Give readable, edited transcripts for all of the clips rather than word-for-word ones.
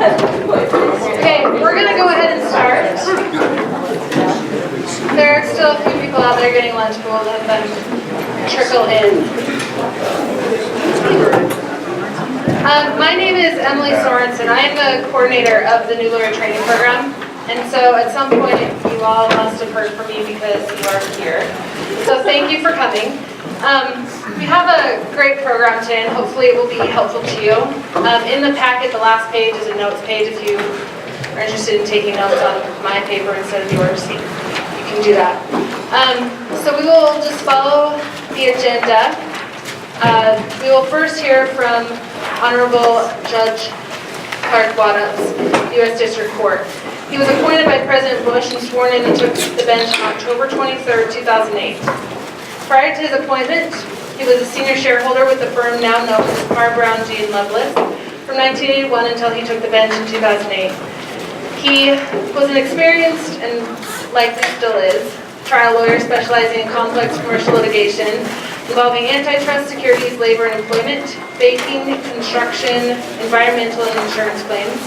Okay, we're going to go ahead and start. There are still a few people out there getting lunch, but we'll let them trickle in. My name is Emily Sorensen. I am the coordinator of the New Lawyer Training Program. And so at some point you all must have heard from me because you are here. So thank you for coming. We have a great program today, and hopefully it will be helpful to you. In the packet, the last page is a notes page. If you are interested in taking notes on my paper instead of yours, you can do that. So we will just follow the agenda. We will first hear from Honorable Judge Clark Waddups, U.S. District Court. He was appointed by President Bush and sworn in and took the bench on October 23, 2008. Prior to his appointment, he was a senior shareholder with the firm now known as Carr, Brown, G. & Loveless from 1981 until he took the bench in 2008. He was an experienced, and likely still is, trial lawyer specializing in complex commercial litigation involving antitrust, securities, labor and employment, banking, construction, environmental and insurance claims.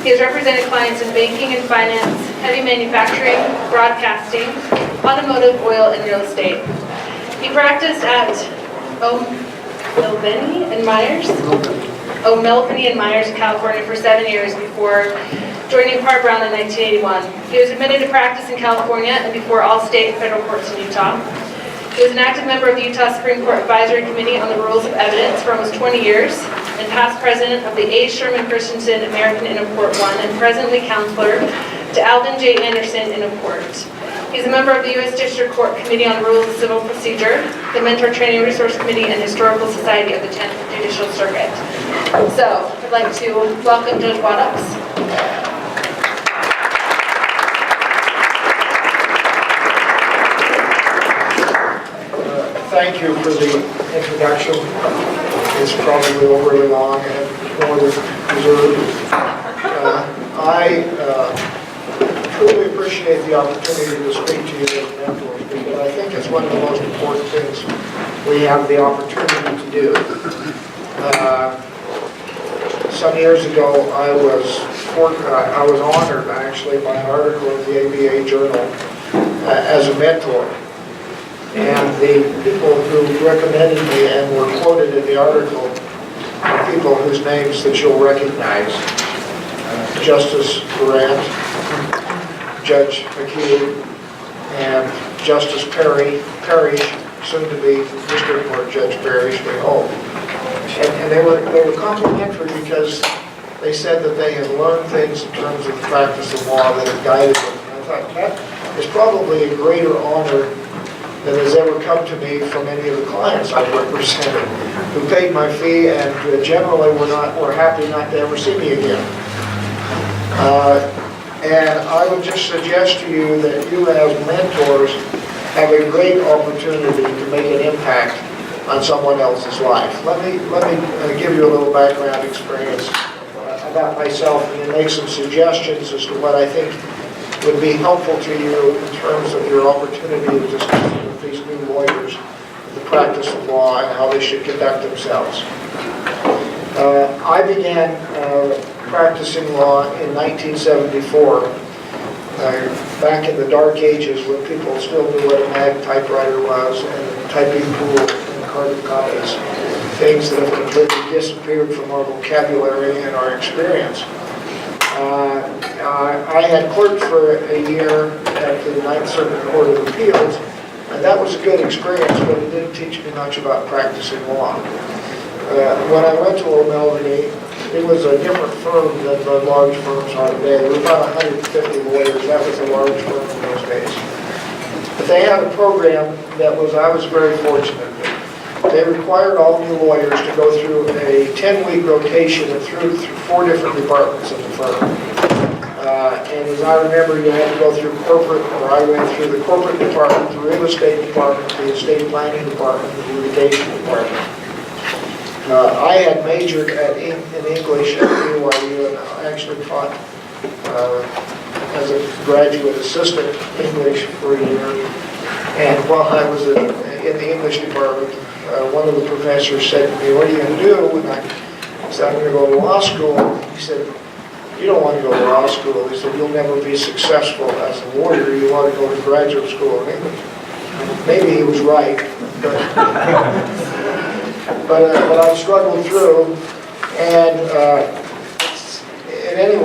He has represented clients in banking and finance, heavy manufacturing, broadcasting, automotive, oil, and real estate. He practiced at O'Melveny and Myers in California for 7 years before joining Carr Brown in 1981. He was admitted to practice in California and before all state and federal courts in Utah. He was an active member of the Utah Supreme Court Advisory Committee on the Rules of Evidence for almost 20 years and past president of the A. Sherman Christensen American Interport I and presently counselor to Alden J. Anderson Interport. He's a member of the U.S. District Court Committee on Rules of Civil Procedure, the Mentor Training Resource Committee, and Historical Society of the 10th Judicial Circuit. So, I'd like to welcome Judge Waddups. Thank you for the introduction. It's probably overly long and more than deserved. I truly appreciate the opportunity to speak to you as mentors because I think it's one of the most important things we have the opportunity to do. Some years ago, I was honored actually by an article in the ABA Journal as a mentor. And the people who recommended me and were quoted in the article are people whose names that you'll recognize. Justice Durant, Judge McKee, and Justice Parrish, soon to be District Court Judge Parrish, we hope. And they were complimentary because they said that they had learned things in terms of the practice of law that had guided them. And I thought that is probably a greater honor that has ever come to me from any of the clients I've represented, who paid my fee and generally were happy not to ever see me again. And I would just suggest to you that you as mentors have a great opportunity to make an impact on someone else's life. Let me give you a little background experience about myself and then make some suggestions as to what I think would be helpful to you in terms of your opportunity to discuss with these new lawyers the practice of law and how they should conduct themselves. I began practicing law in 1974, back in the dark ages when people still knew what a mag typewriter was and typing pool and carbon copies, things that have completely disappeared from our vocabulary and our experience. I had clerked for a year at the Ninth Circuit Court of Appeals, and that was a good experience, but it didn't teach me much about practicing law. When I went to O'Melveny, it was a different firm than the large firms are today. There were about 150 lawyers. That was a large firm in those days. But they had a program that I was very fortunate. They required all new lawyers to go through a 10-week rotation through 4 different departments of the firm. And as I remember, you had to go through corporate, or I went through the corporate department, the real estate department, the estate planning department, the litigation department. I had majored in English at BYU and I actually taught as a graduate assistant English for a year. And while I was in the English department, one of the professors said to me, "What are you going to do?" And I said, "I'm going to go to law school." He said, you don't want to go to law school. He said, you'll never be successful as a lawyer. You want to go to graduate school in English. Maybe he was right, but I struggled through, and in any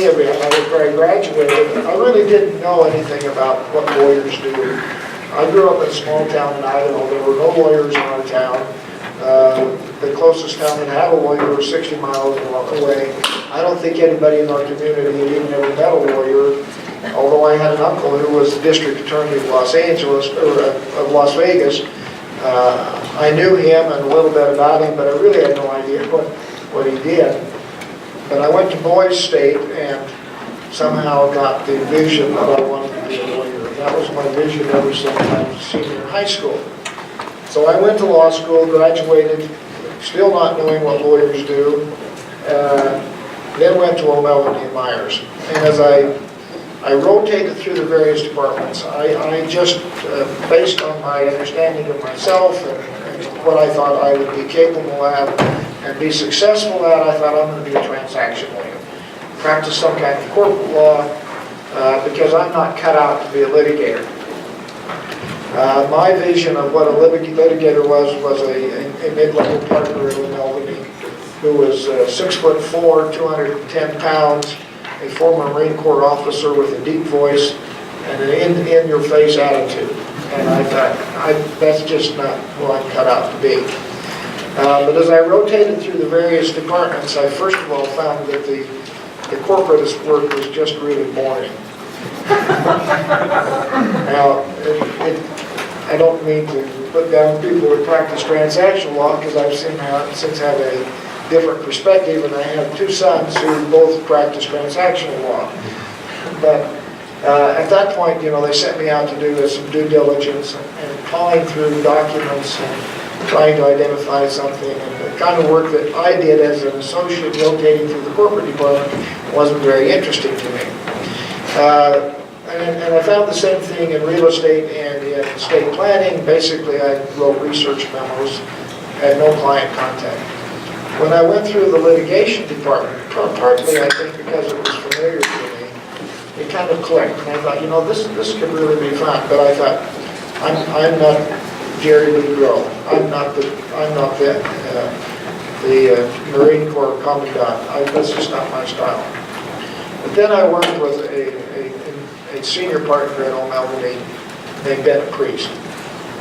event, after I graduated, I really didn't know anything about what lawyers do. I grew up in a small town in Idaho. There were no lawyers in our town. The closest town that had a lawyer was 60 miles away. I don't think anybody in our community had even ever met a lawyer, although I had an uncle who was the district attorney of Los Angeles, or of Las Vegas. I knew him and a little bit about him, but I really had no idea what he did. But I went to Boise State and somehow got the vision that I wanted to be a lawyer. And that was my vision ever since I was a senior in high school. So I went to law school, graduated, still not knowing what lawyers do, then went to O'Melveny and Myers. And as I rotated through the various departments, I just, based on my understanding of myself and what I thought I would be capable of and be successful at, I thought I'm going to be a transaction lawyer. Practice some kind of corporate law, because I'm not cut out to be a litigator. My vision of what a litigator was a mid-level partner at O'Melveny who was 6'4", 210 pounds, a former Marine Corps officer with a deep voice and an in-your-face attitude. And I thought, that's just not who I'm cut out to be. But as I rotated through the various departments, I first of all found that the corporatist work was just really boring. Now, I don't mean to put down people who practice transaction law, because I've since have a different perspective, and I have two sons who both practice transaction law. But at that point, they sent me out to do some due diligence and calling through documents and trying to identify something. And the kind of work that I did as an associate rotating through the corporate department wasn't very interesting to me. And I found the same thing in real estate and in estate planning. Basically, I wrote research memos, had no client contact. When I went through the litigation department, partly I think because it was familiar to me, it kind of clicked. And I thought, this could really be fun. But I thought, I'm not Jerry Lee Grohl. I'm not the Marine Corps commandant. That's just not my style. But then I worked with a senior partner at O'Melveny named Bennett Priest.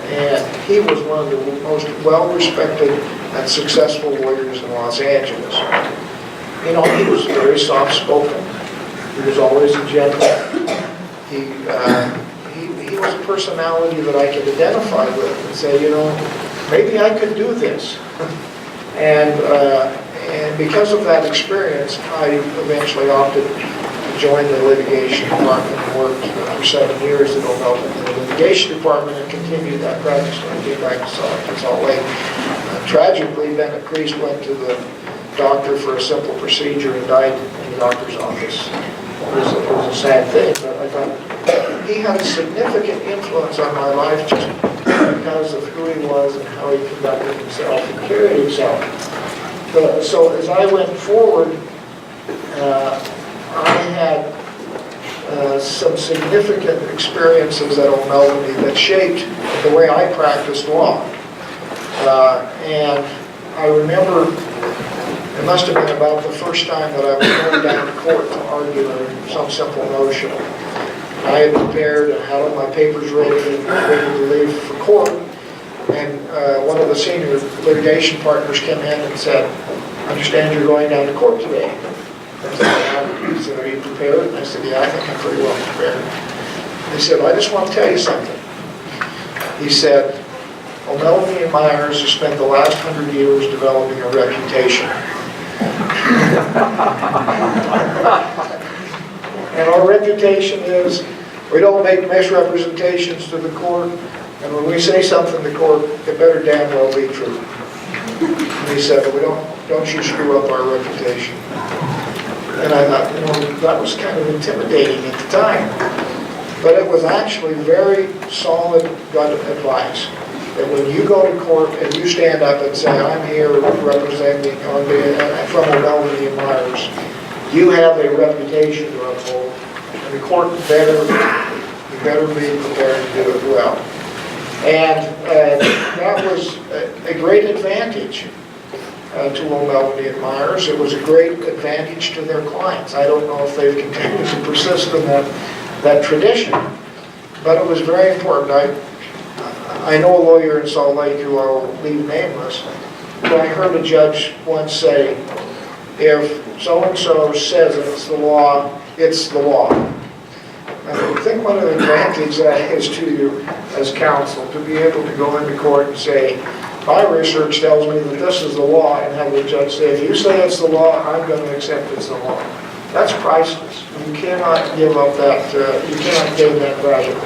And he was one of the most well-respected and successful lawyers in Los Angeles. He was very soft-spoken. He was always a gentleman. He was a personality that I could identify with and say, maybe I could do this. And because of that experience, I eventually opted to join the litigation department and worked for 7 years at O'Melveny in the litigation department and continued that practice when I came back to Salt Lake. Tragically, Bennett Priest went to the doctor for a simple procedure and died in the doctor's office. It was a sad thing, but I thought he had a significant influence on my life just because of who he was and how he conducted himself and carried himself. So as I went forward, I had some significant experiences at O'Melveny that shaped the way I practiced law. And I remember it must have been about the first time that I was going down to court to argue some simple notion. I had prepared and had all my papers ready to leave for court. And one of the senior litigation partners came in and said, "I understand you're going down to court today." He said, "Are you prepared?" And I said, "Yeah, I think I'm pretty well prepared." He said, "I just want to tell you something." He said, "O'Melveny and Myers have spent the last 100 years developing a reputation. And our reputation is we don't make misrepresentations to the court, and when we say something to the court, it better damn well be true." And he said, don't you screw up our reputation." And I thought, that was kind of intimidating at the time. But it was actually very solid, good advice. That when you go to court and you stand up and say, "I'm here representing from O'Melveny and Myers," You have a reputation to uphold, and the court better be prepared to do it well. And that was a great advantage to O'Melveny and Myers. It was a great advantage to their clients. I don't know if they've continued to persist in that tradition, but it was very important. I know a lawyer in Salt Lake who I'll leave nameless, but I heard a judge once say, if so-and-so says it's the law, it's the law. I think one of the advantages that is to you as counsel, to be able to go into court and say, my research tells me that this is the law, and have the judge say, if you say it's the law, I'm going to accept it's the law. That's priceless. You cannot give up that, you cannot give that value.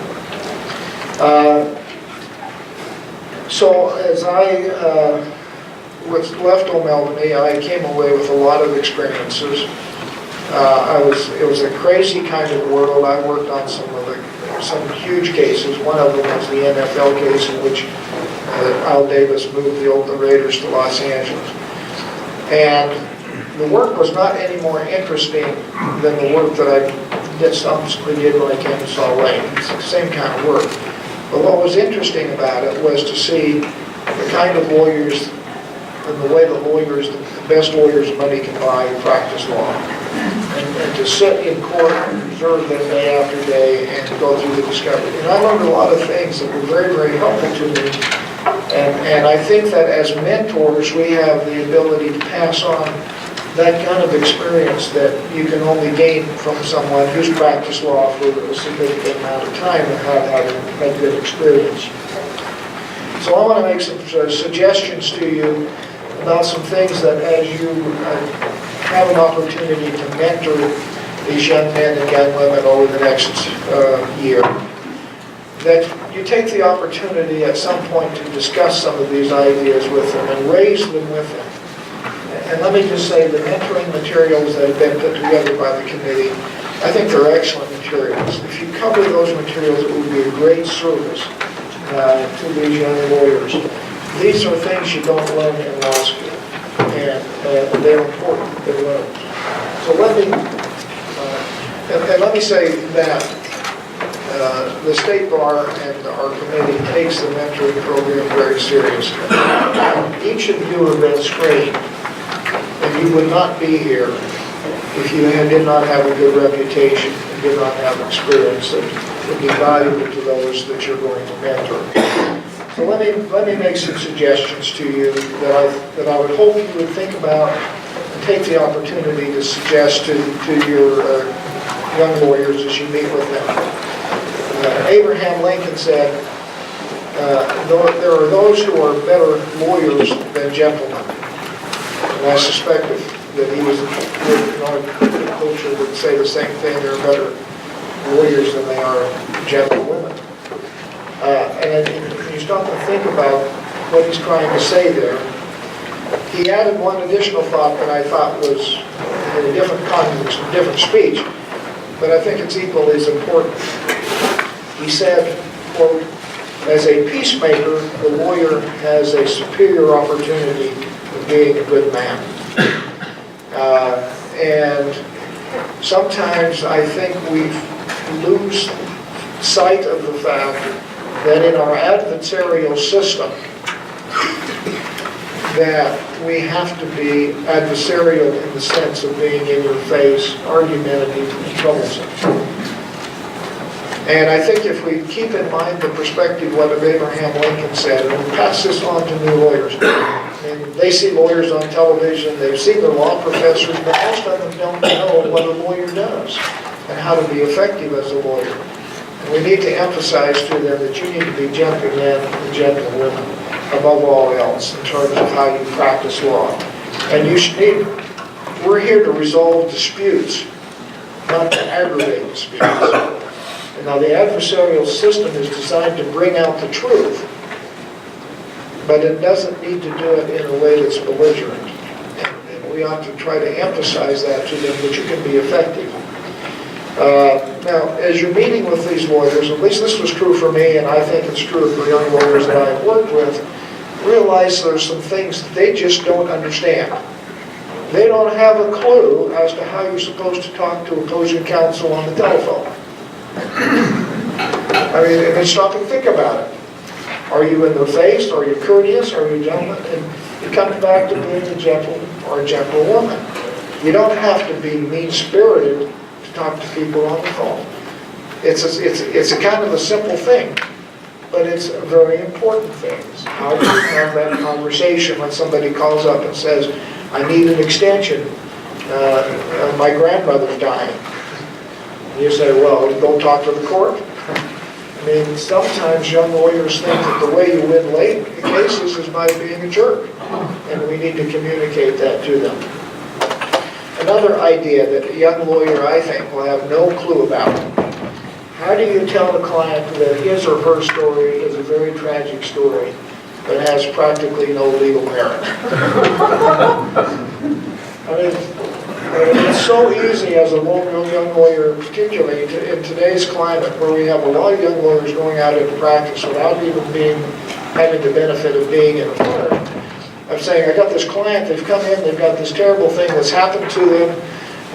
So as I left O'Melveny, I came away with a lot of experiences. It was a crazy kind of world. I worked on some huge cases. One of them was the NFL case in which Al Davis moved the Oakland Raiders to Los Angeles. And the work was not any more interesting than the work that I subsequently did when I came to Salt Lake. It's the same kind of work. But what was interesting about it was to see the kind of lawyers and the way the best lawyers money can buy practice law. And to sit in court and observe them day after day and to go through the discovery. And I learned a lot of things that were very, very helpful to me. And I think that as mentors, we have the ability to pass on that kind of experience that you can only gain from someone who's practiced law for a significant amount of time and had a good experience. So I want to make some suggestions to you about some things that as you have an opportunity to mentor these young men and young women over the next year, that you take the opportunity at some point to discuss some of these ideas with them and raise them with them. And let me just say, the mentoring materials that have been put together by the committee, I think they're excellent materials. If you cover those materials, it would be a great service to these young lawyers. These are things you don't learn in law school, and they're important to learn. So let me say that the State Bar and our committee takes the mentoring program very seriously. Each of you have been screened, and you would not be here if you did not have a good reputation and did not have experience that would be valuable to those that you're going to mentor. So let me make some suggestions to you that I would hope you would think about and take the opportunity to suggest to your young lawyers as you meet with them. Abraham Lincoln said, there are those who are better lawyers than gentlemen. And I suspect that he was in our culture would say the same thing. They're better lawyers than they are gentlewomen. And you start to think about what he's trying to say there. He added one additional thought that I thought was in a different context, a different speech, but I think it's equally as important. He said, quote, as a peacemaker, the lawyer has a superior opportunity of being a good man. And sometimes I think we lose sight of the fact that in our adversarial system, that we have to be adversarial in the sense of being in your face, argumentative, and troublesome. And I think if we keep in mind the perspective what Abraham Lincoln said, and we pass this on to new lawyers, and they see lawyers on television, they've seen their law professors, but most of them don't know what a lawyer does and how to be effective as a lawyer. And we need to emphasize to them that you need to be gentlemen and gentlewomen above all else in terms of how you practice law. And we're here to resolve disputes, not to aggravate disputes. And now the adversarial system is designed to bring out the truth, but it doesn't need to do it in a way that's belligerent. And we ought to try to emphasize that to them, that you can be effective. Now, as you're meeting with these lawyers, at least this was true for me, and I think it's true for young lawyers that I've worked with, realize there's some things they just don't understand. They don't have a clue as to how you're supposed to talk to opposing counsel on the telephone. I mean, and stop and think about it. Are you in the face? Are you courteous? Are you a gentleman? And it comes back to being a gentleman or a gentlewoman. You don't have to be mean-spirited to talk to people on the phone. It's a kind of a simple thing, but it's a very important thing. How do you have that conversation when somebody calls up and says, I need an extension, my grandmother's dying. You say, well, go talk to the court. I mean, sometimes young lawyers think that the way you win late cases is by being a jerk, and we need to communicate that to them. Another idea that a young lawyer, I think, will have no clue about. How do you tell the client that his or her story is a very tragic story but has practically no legal merit? I mean, it's so easy as a young lawyer, particularly in today's climate where we have a lot of young lawyers going out into practice without even having the benefit of being in a firm, of saying, I got this client, they've come in, they've got this terrible thing that's happened to them,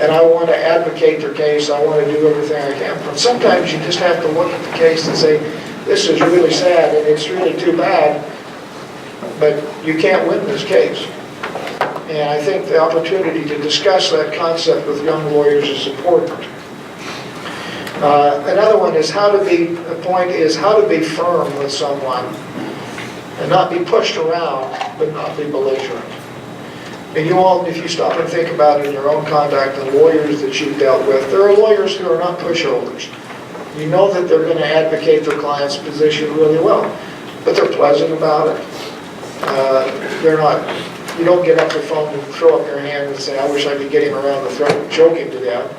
and I want to advocate their case, I want to do everything I can. But sometimes you just have to look at the case and say, this is really sad and it's really too bad, but you can't win this case. And I think the opportunity to discuss that concept with young lawyers is important. Another one is how to be firm with someone and not be pushed around, but not be belligerent. And you all, if you stop and think about it in your own conduct and lawyers that you've dealt with, there are lawyers who are not pushovers. You know that they're going to advocate their client's position really well, but they're pleasant about it. You don't get off the phone and throw up your hand and say, I wish I could get him around the throat and choke him to death.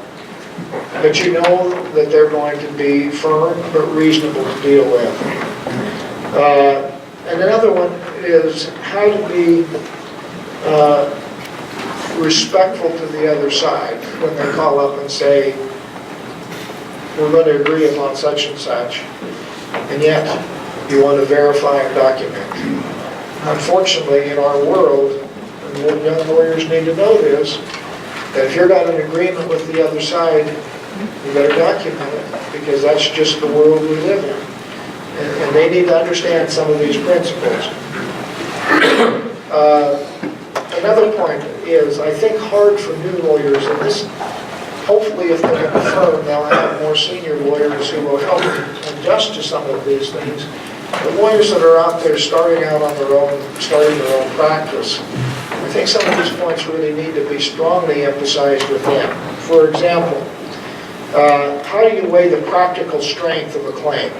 But you know that they're going to be firm but reasonable to deal with. And another one is how to be respectful to the other side when they call up and say, we're going to agree upon such and such, and yet you want to verify and document. Unfortunately, in our world, and what young lawyers need to know is that if you've got an agreement with the other side, you better document it, because that's just the world we live in. And they need to understand some of these principles. Another point is, I think hard for new lawyers, and this, hopefully if they're in a firm, they'll have more senior lawyers who will help adjust to some of these things. The lawyers that are out there starting out on their own, starting their own practice, I think some of these points really need to be strongly emphasized with them. For example, how do you weigh the practical strength of a claim?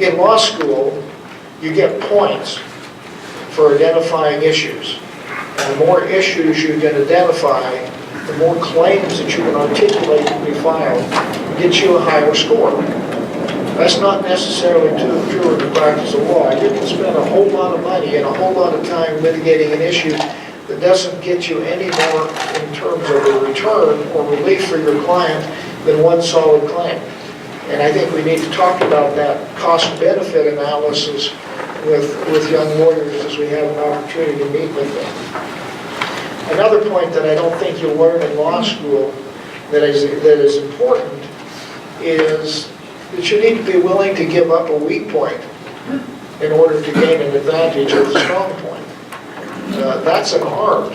In law school, you get points for identifying issues. And the more issues you can identify, the more claims that you can articulate to be filed, gets you a higher score. That's not necessarily true in the practice of law. You can spend a whole lot of money and a whole lot of time litigating an issue that doesn't get you any more in terms of a return or relief for your client than one solid claim. And I think we need to talk about that cost-benefit analysis with young lawyers as we have an opportunity to meet with them. Another point that I don't think you'll learn in law school that is important is that you need to be willing to give up a weak point in order to gain an advantage of the strong point. That's an art,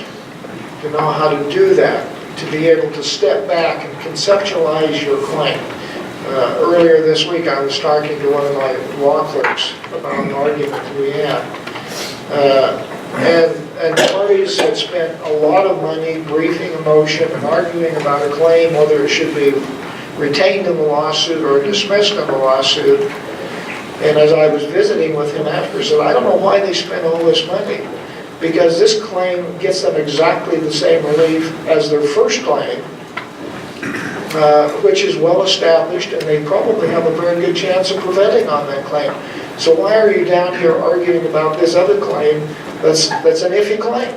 to know how to do that, to be able to step back and conceptualize your claim. Earlier this week I was talking to one of my law clerks about an argument we had. And parties had spent a lot of money briefing a motion and arguing about a claim, whether it should be retained in the lawsuit or dismissed in the lawsuit. And as I was visiting with him after, I said, I don't know why they spent all this money, because this claim gets them exactly the same relief as their first claim, which is well established, and they probably have a very good chance of prevailing on that claim. So why are you down here arguing about this other claim that's an iffy claim,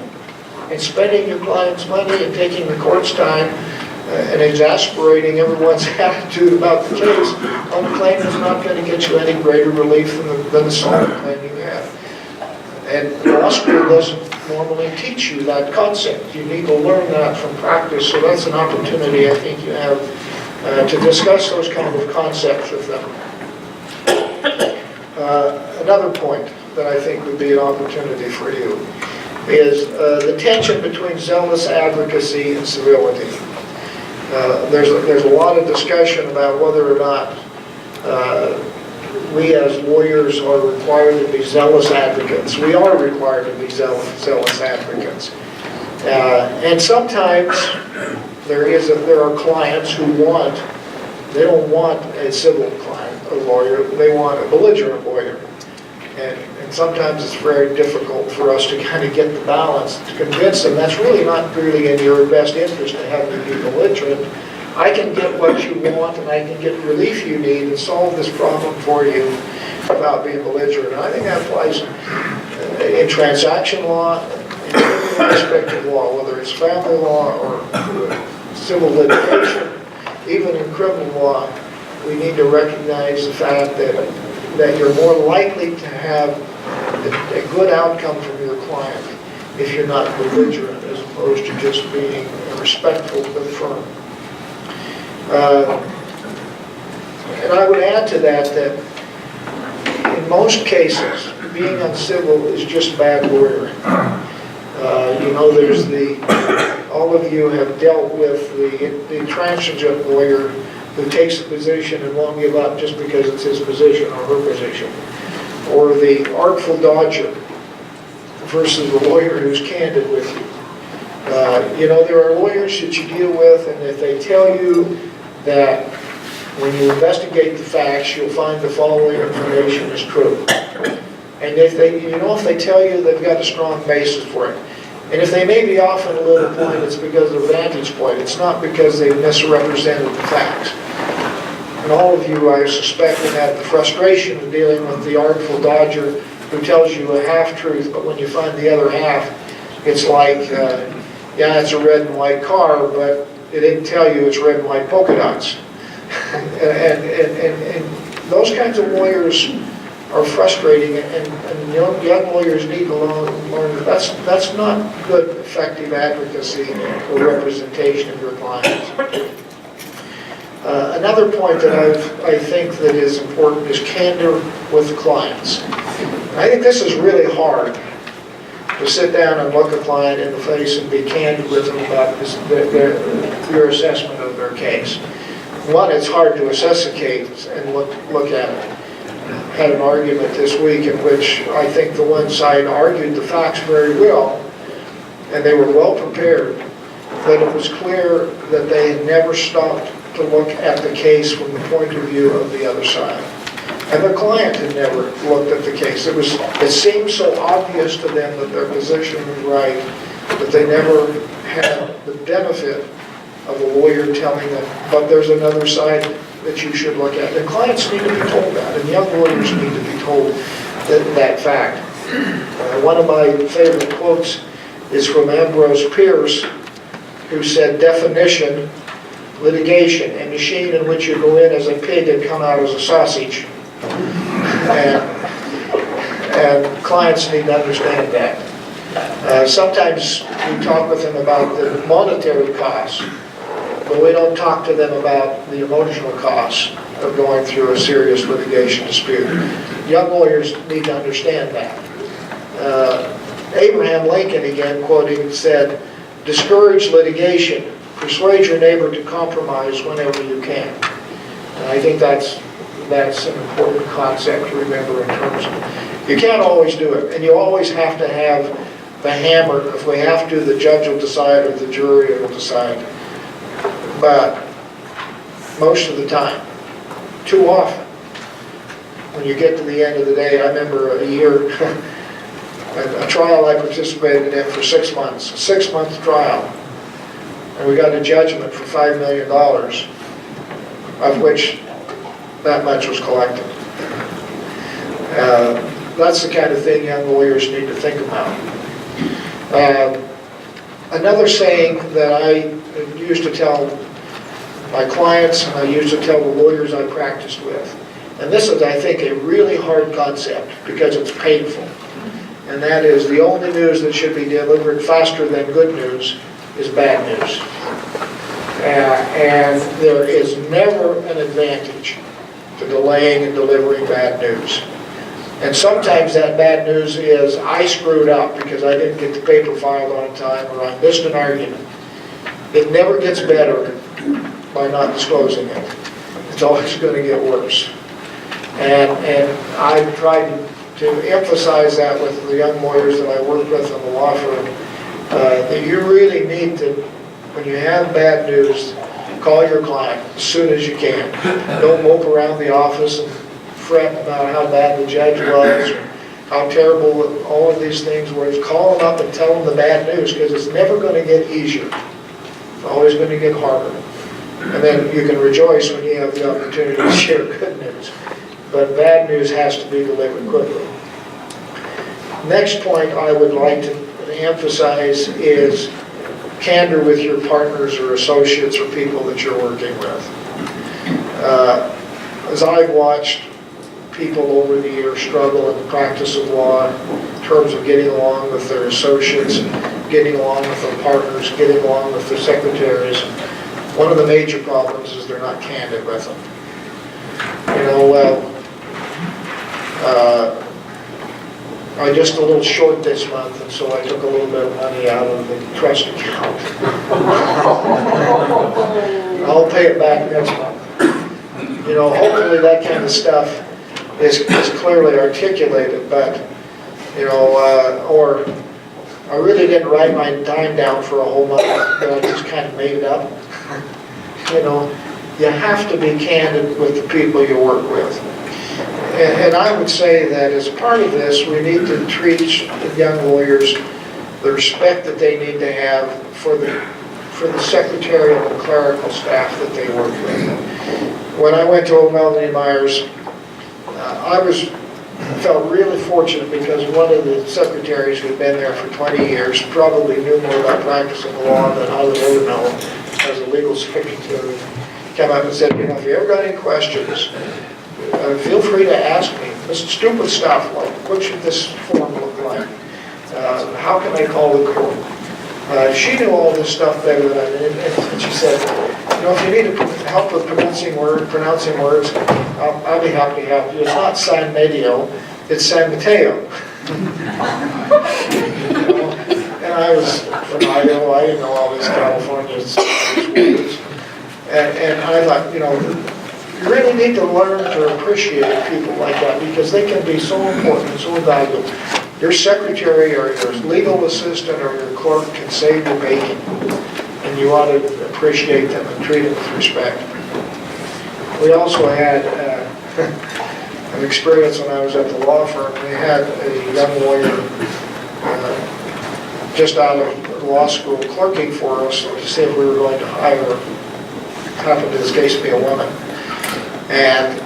and spending your client's money and taking the court's time and exasperating everyone's attitude about the case on a claim that's not going to get you any greater relief than the solid claim you have? And law school doesn't normally teach you that concept. You need to learn that from practice, so that's an opportunity I think you have to discuss those kind of concepts with them. Another point that I think would be an opportunity for you is the tension between zealous advocacy and civility. There's a lot of discussion about whether or not we as lawyers are required to be zealous advocates. We are required to be zealous advocates. And sometimes there are clients who they don't want a civil client, a lawyer, they want a belligerent lawyer. And sometimes it's very difficult for us to kind of get the balance to convince them that's really not really in your best interest to have them be belligerent. I can get what you want and I can get relief you need and solve this problem for you without being belligerent. And I think that applies in transaction law, in every aspect of law, whether it's family law or civil litigation, even in criminal law. We need to recognize the fact that you're more likely to have a good outcome from your client if you're not belligerent as opposed to just being respectful but firm. And I would add to that in most cases, being uncivil is just bad lawyering. There's all of you have dealt with the intransigent lawyer who takes a position and won't give up just because it's his position or her position. Or the artful dodger versus the lawyer who's candid with you. There are lawyers that you deal with, and if they tell you that when you investigate the facts, you'll find the following information is true. And if they tell you they've got a strong basis for it. And if they may be off on a little point, it's because of their vantage point. It's not because they misrepresented the facts. And all of you, I suspect, have had the frustration of dealing with the artful dodger who tells you a half-truth, but when you find the other half, it's like, yeah, it's a red and white car, but it didn't tell you it's red and white polka dots. and those kinds of lawyers are frustrating, and young lawyers need to learn that that's not good, effective advocacy or representation of your clients. Another point that I think that is important is candor with clients. I think this is really hard, to sit down and look a client in the face and be candid with them about your assessment of their case. One, it's hard to assess a case and look at it. I had an argument this week in which I think the one side argued the facts very well, and they were well prepared, but it was clear that they had never stopped to look at the case from the point of view of the other side. And the client had never looked at the case. It seemed so obvious to them that their position was right, but they never had the benefit of a lawyer telling them, but there's another side that you should look at. And clients need to be told that, and young lawyers need to be told that fact. One of my favorite quotes is from Ambrose Pierce, who said, definition, litigation, a machine in which you go in as a pig and come out as a sausage. And clients need to understand that. Sometimes we talk with them about the monetary costs, but we don't talk to them about the emotional costs of going through a serious litigation dispute. Young lawyers need to understand that. Abraham Lincoln, again quoting, said, discourage litigation, persuade your neighbor to compromise whenever you can. And I think that's an important concept to remember in terms of, you can't always do it, and you always have to have the hammer. If we have to, the judge will decide or the jury will decide. But most of the time, too often, when you get to the end of the day, I remember a year, a trial I participated in for 6 months, a 6-month trial, and we got a judgment for $5 million, of which that much was collected. That's the kind of thing young lawyers need to think about. Another saying that I used to tell my clients, and I used to tell the lawyers I practiced with, and this is, I think, a really hard concept because it's painful. and that is the only news that should be delivered faster than good news is bad news. And there is never an advantage to delaying and delivering bad news. And sometimes that bad news is, I screwed up because I didn't get the paper filed on time, or I missed an argument. It never gets better by not disclosing it. It's always going to get worse. And I've tried to emphasize that with the young lawyers that I work with in the law firm, that you really need to, when you have bad news, call your client as soon as you can. Don't mope around the office and fret about how bad the judge was, or how terrible all of these things were. Just call them up and tell them the bad news, because it's never going to get easier. It's always going to get harder. And then you can rejoice when you have the opportunity to share good news. But bad news has to be delivered quickly. Next point I would like to emphasize is candor with your partners or associates or people that you're working with. As I've watched people over the years struggle in the practice of law in terms of getting along with their associates, getting along with their partners, getting along with their secretaries, one of the major problems is they're not candid with them. You know, I'm just a little short this month, and so I took a little bit of money out of the trust account. I'll pay it back next month. You know, hopefully that kind of stuff is clearly articulated, but, you know, or I really didn't write my time down for a whole month, but I just kind of made it up. You know, you have to be candid with the people you work with. And I would say that as part of this, we need to treat the young lawyers the respect that they need to have for the secretarial and clerical staff that they work with. When I went to O'Melveny & Myers, felt really fortunate because one of the secretaries who had been there for 20 years probably knew more about practicing the law than I would ever know as a legal secretary. Came up and said, you know, if you ever got any questions, feel free to ask me. This stupid stuff, like what should this form look like? How can I call the court? She knew all this stuff better than I did, and she said, you know, if you need help with pronouncing words, I'll be happy to help you. It's not San Medio, it's San Mateo. You know? And I was from Idaho, I didn't know all these California words. And I thought, you know, you really need to learn to appreciate people like that because they can be so important and so valuable. Your secretary or your legal assistant or your clerk can save your bacon, and you ought to appreciate them and treat them with respect. We also had an experience when I was at the law firm. We had a young lawyer just out of law school clerking for us to see if we were going to hire, happened in this case to be a woman. And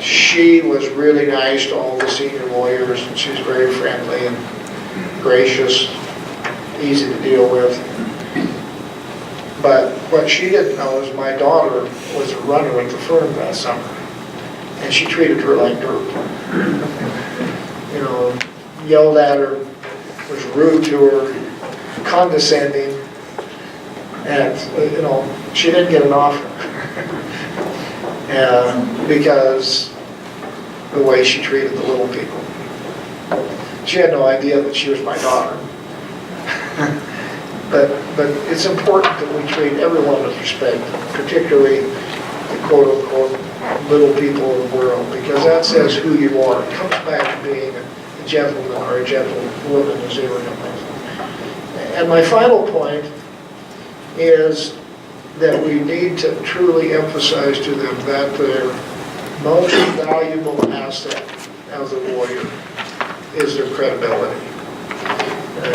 she was really nice to all the senior lawyers, and she was very friendly and gracious, easy to deal with. But what she didn't know is my daughter was a runner at the firm that summer, and she treated her like dirt. You know, yelled at her, was rude to her, condescending, and, you know, she didn't get an offer. Because the way she treated the little people. She had no idea that she was my daughter. but it's important that we treat everyone with respect, particularly the quote-unquote little people of the world, because that says who you are. It comes back to being a gentleman or a gentlewoman, as they were known. And my final point is that we need to truly emphasize to them that their most valuable asset as a lawyer is their credibility.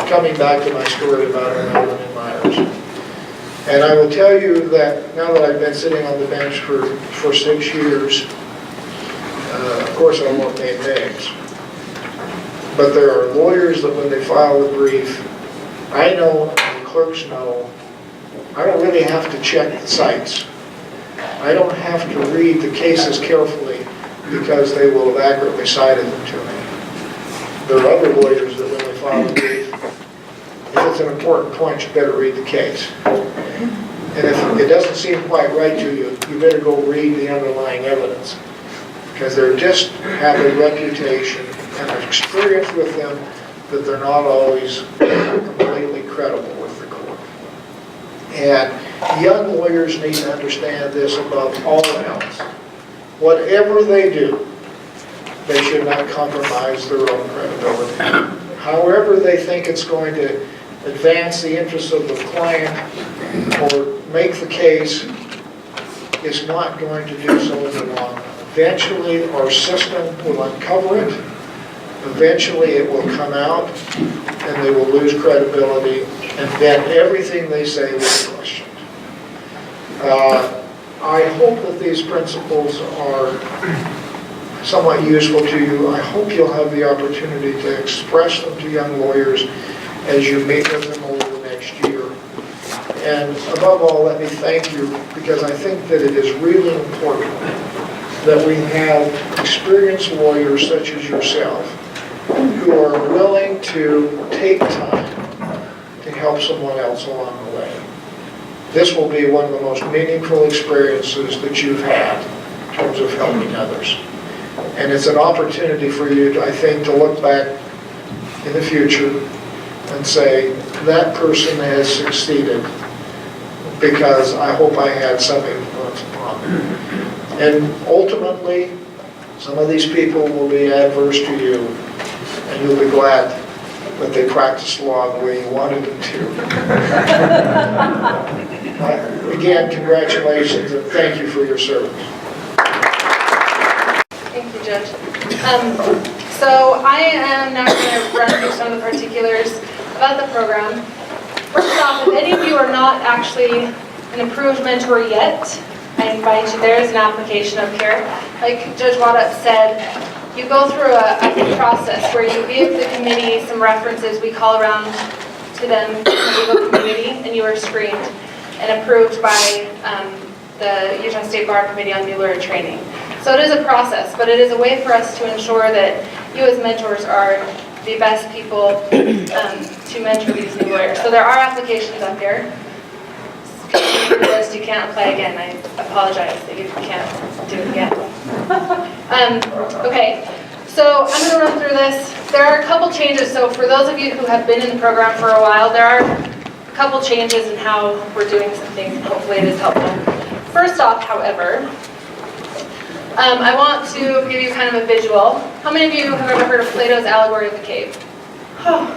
Coming back to my story about O'Melveny & Myers. And I will tell you that now that I've been sitting on the bench for 6 years, of course I won't name names, but there are lawyers that when they file a brief, I know and the clerks know, I don't really have to check the cites. I don't have to read the cases carefully because they will have accurately cited them to me. there are other lawyers that when they file a brief, if it's an important point, you better read the case. And if it doesn't seem quite right to you, you better go read the underlying evidence. Because they just have a reputation and an experience with them that they're not always completely credible with the court. And young lawyers need to understand this above all else. Whatever they do, they should not compromise their own credibility. However they think it's going to advance the interests of the client or make the case, is not going to do so in the long run. Eventually, our system will uncover it. Eventually, it will come out, and they will lose credibility, and then everything they say will be questioned. I hope that these principles are somewhat useful to you. I hope you'll have the opportunity to express them to young lawyers as you meet with them over the next year. And above all, let me thank you, because I think that it is really important that we have experienced lawyers such as yourself who are willing to take time to help someone else along the way. This will be one of the most meaningful experiences that you've had in terms of helping others. And it's an opportunity for you, I think, to look back in the future and say, that person has succeeded because I hope I had some influence upon them. And ultimately, some of these people will be adverse to you, and you'll be glad that they practiced law the way you wanted them to. Again, congratulations, and thank you for your service. Thank you, Judge. So I am now going to run through some of the particulars about the program. First off, if any of you are not actually an approved mentor yet, I invite you, there is an application up here. Like Judge Waddup said, you go through a process where you give the committee some references. We call around to them in the legal community, and you are screened and approved by the Utah State Bar Committee on New Lawyer Training. So it is a process, but it is a way for us to ensure that you as mentors are the best people to mentor these new lawyers. So there are applications up here. List, you can't apply again. I apologize that you can't do it again. Okay, so I'm going to run through this. There are a couple changes. So for those of you who have been in the program for a while, there are a couple changes in how we're doing some things, and hopefully it is helpful. First off, however, I want to give you kind of a visual. How many of you have ever heard of Plato's allegory of the cave? Oh,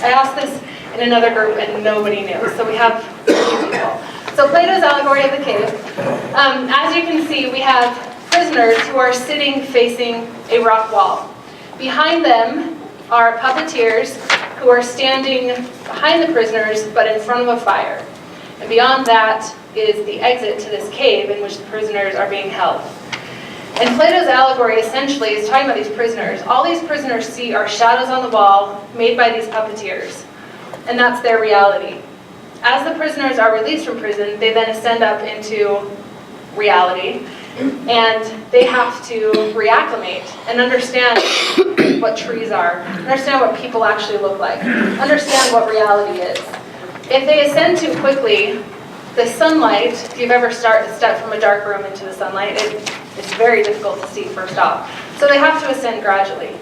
I asked this in another group and nobody knew, so we have a few people. So Plato's allegory of the cave. As you can see, we have prisoners who are sitting facing a rock wall. Behind them are puppeteers who are standing behind the prisoners but in front of a fire. And beyond that is the exit to this cave in which the prisoners are being held. And Plato's allegory essentially is talking about these prisoners. All these prisoners see are shadows on the wall made by these puppeteers. And that's their reality. As the prisoners are released from prison, they then ascend up into reality. And they have to reacclimate and understand what trees are, understand what people actually look like, understand what reality is. If they ascend too quickly, the sunlight, if you've ever stepped from a dark room into the sunlight, it's very difficult to see first off. So they have to ascend gradually.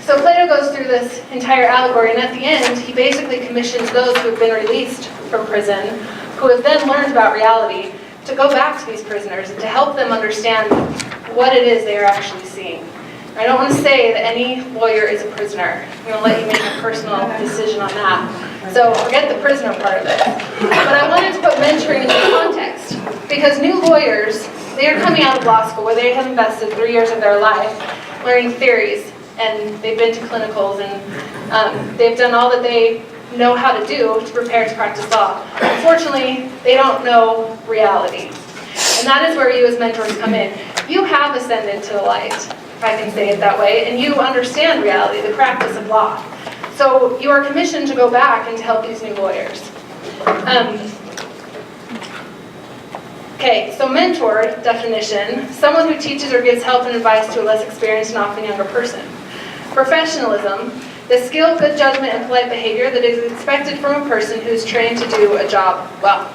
So Plato goes through this entire allegory, and at the end, he basically commissions those who have been released from prison, who have then learned about reality, to go back to these prisoners and to help them understand what it is they are actually seeing. I don't want to say that any lawyer is a prisoner. I'm going to let you make a personal decision on that. So forget the prisoner part of it. But I wanted to put mentoring into context, because new lawyers, they are coming out of law school where they have invested 3 years of their life learning theories, and they've been to clinicals, and they've done all that they know how to do to prepare to practice law. Unfortunately, they don't know reality. And that is where you as mentors come in. You have ascended to the light, if I can say it that way, and you understand reality, the practice of law. So you are commissioned to go back and to help these new lawyers. Okay, so mentor definition, someone who teaches or gives help and advice to a less experienced and often younger person. Professionalism, the skill, good judgment, and polite behavior that is expected from a person who's trained to do a job well.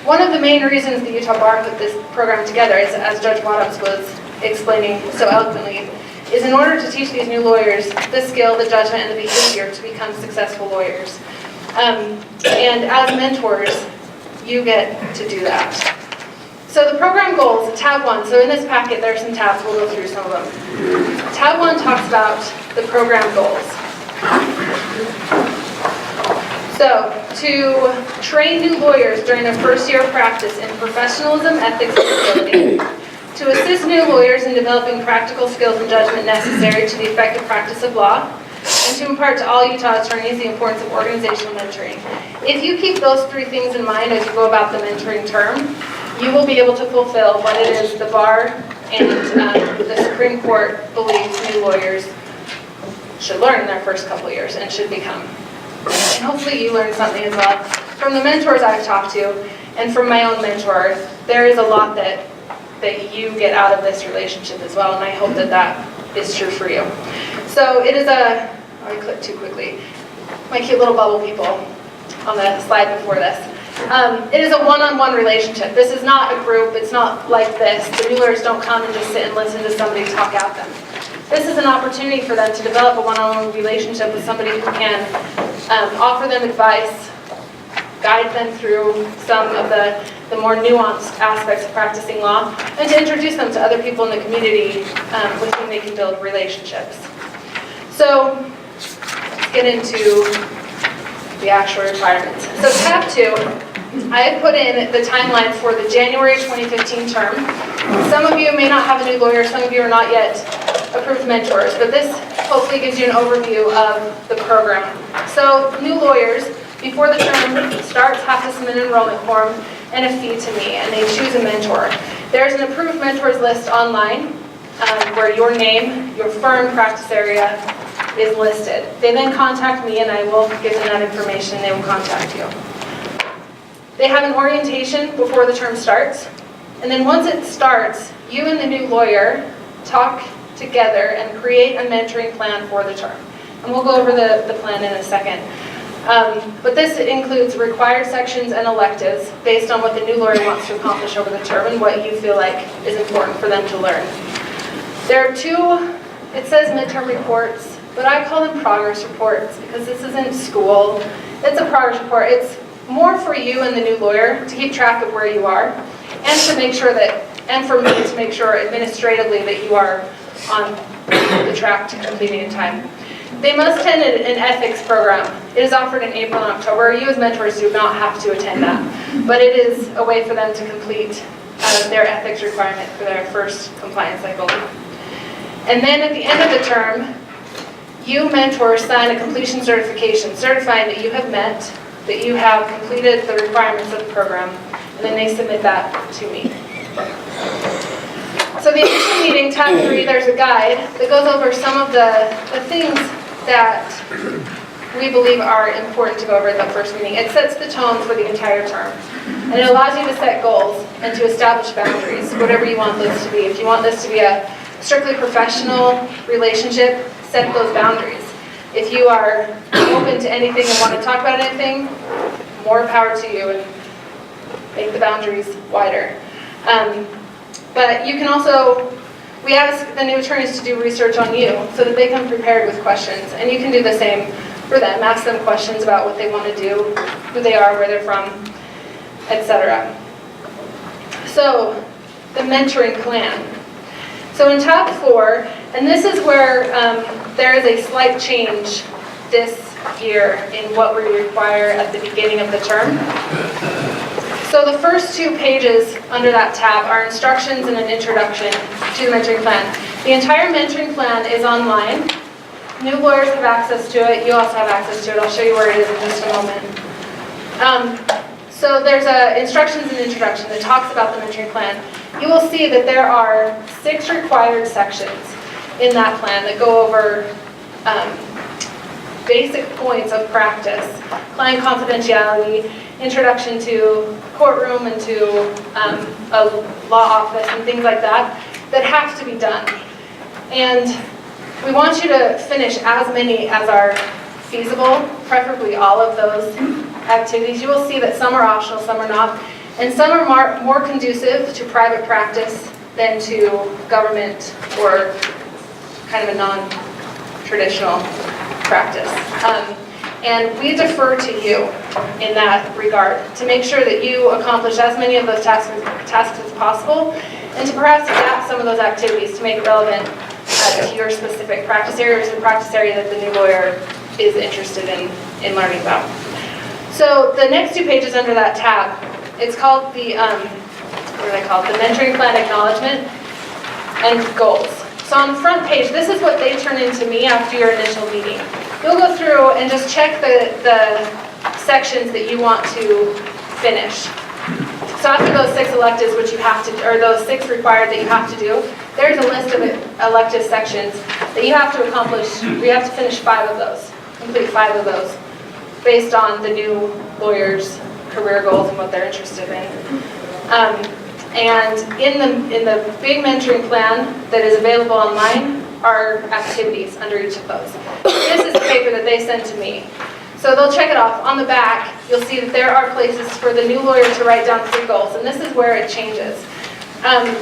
One of the main reasons the Utah Bar put this program together is, as Judge Waddops was explaining so eloquently, is in order to teach these new lawyers the skill, the judgment, and the behavior to become successful lawyers. And as mentors, you get to do that. So the program goals, tab 1, so in this packet there are some tabs, we'll go through some of them. Tab 1 talks about the program goals. So, to train new lawyers during their first year of practice in professionalism, ethics, and ability. To assist new lawyers in developing practical skills and judgment necessary to the effective practice of law. And to impart to all Utah attorneys the importance of organizational mentoring. If you keep those 3 things in mind as you go about the mentoring term, you will be able to fulfill what it is the Bar and the Supreme Court believes new lawyers should learn in their first couple years and should become. And hopefully you learn something as well. From the mentors I've talked to, and from my own mentor, there is a lot that you get out of this relationship as well, and I hope that that is true for you. So it is I clicked too quickly. My cute little bubble people on the slide before this. It is a one-on-one relationship. This is not a group. It's not like this. The new lawyers don't come and just sit and listen to somebody talk at them. This is an opportunity for them to develop a one-on-one relationship with somebody who can offer them advice, guide them through some of the more nuanced aspects of practicing law, and to introduce them to other people in the community with whom they can build relationships. So let's get into the actual requirements. So tab 2, I have put in the timeline for the January 2015 term. Some of you may not have a new lawyer, some of you are not yet approved mentors, but this hopefully gives you an overview of the program. So new lawyers, before the term starts, have to submit an enrollment form and a fee to me, and they choose a mentor. There's an approved mentors list online where your name, your firm, practice area is listed. They then contact me and I will give them that information and they will contact you. They have an orientation before the term starts, and then once it starts, you and the new lawyer talk together and create a mentoring plan for the term. And we'll go over the plan in a second. But this includes required sections and electives based on what the new lawyer wants to accomplish over the term and what you feel like is important for them to learn. There are 2, it says midterm reports, but I call them progress reports because this isn't school. It's a progress report. It's more for you and the new lawyer to keep track of where you are and to make sure that, and for me to make sure administratively that you are on the track to completing in time. They must attend an ethics program. It is offered in April and October. You as mentors do not have to attend that, but it is a way for them to complete their ethics requirement for their first compliance cycle. And then at the end of the term, you mentors sign a completion certification, certifying that you have met, that you have completed the requirements of the program, and then they submit that to me. So the initial meeting, tab 3, there's a guide that goes over some of the things that we believe are important to go over at the first meeting. It sets the tone for the entire term. And it allows you to set goals and to establish boundaries, whatever you want this to be. If you want this to be a strictly professional relationship, set those boundaries. If you are open to anything and want to talk about anything, more power to you and make the boundaries wider. But you can also, we ask the new attorneys to do research on you so that they come prepared with questions. And you can do the same for them. Ask them questions about what they want to do, who they are, where they're from, etc. So, the mentoring plan. So in tab 4, and this is where there is a slight change this year in what we require at the beginning of the term. So the first 2 pages under that tab are instructions and an introduction to the mentoring plan. The entire mentoring plan is online. New lawyers have access to it. You also have access to it. I'll show you where it is in just a moment. So there's instructions and introduction that talks about the mentoring plan. You will see that there are 6 required sections in that plan that go over basic points of practice, client confidentiality, introduction to courtroom and to a law office and things like that, that have to be done. And We want you to finish as many as are feasible, preferably all of those activities. You will see that some are optional, some are not, and some are more conducive to private practice than to government or kind of a non-traditional practice. And we defer to you in that regard to make sure that you accomplish as many of those tasks as possible, and to perhaps adapt some of those activities to make it relevant to your specific practice area or the practice area that the new lawyer is interested in learning about. So the next 2 pages under that tab, it's called the, what are they called? The mentoring plan acknowledgement and goals. So on the front page, this is what they turn into me after your initial meeting. You'll go through and just check the sections that you want to finish. So after those 6 electives, which you have to, or those 6 required that you have to do, there's a list of elective sections that you have to accomplish. You have to finish 5 of those, complete 5 of those, based on the new lawyer's career goals and what they're interested in. And in the big mentoring plan that is available online are activities under each of those. This is the paper that they send to me. So they'll check it off. On the back, you'll see that there are places for the new lawyer to write down 3 goals, and this is where it changes.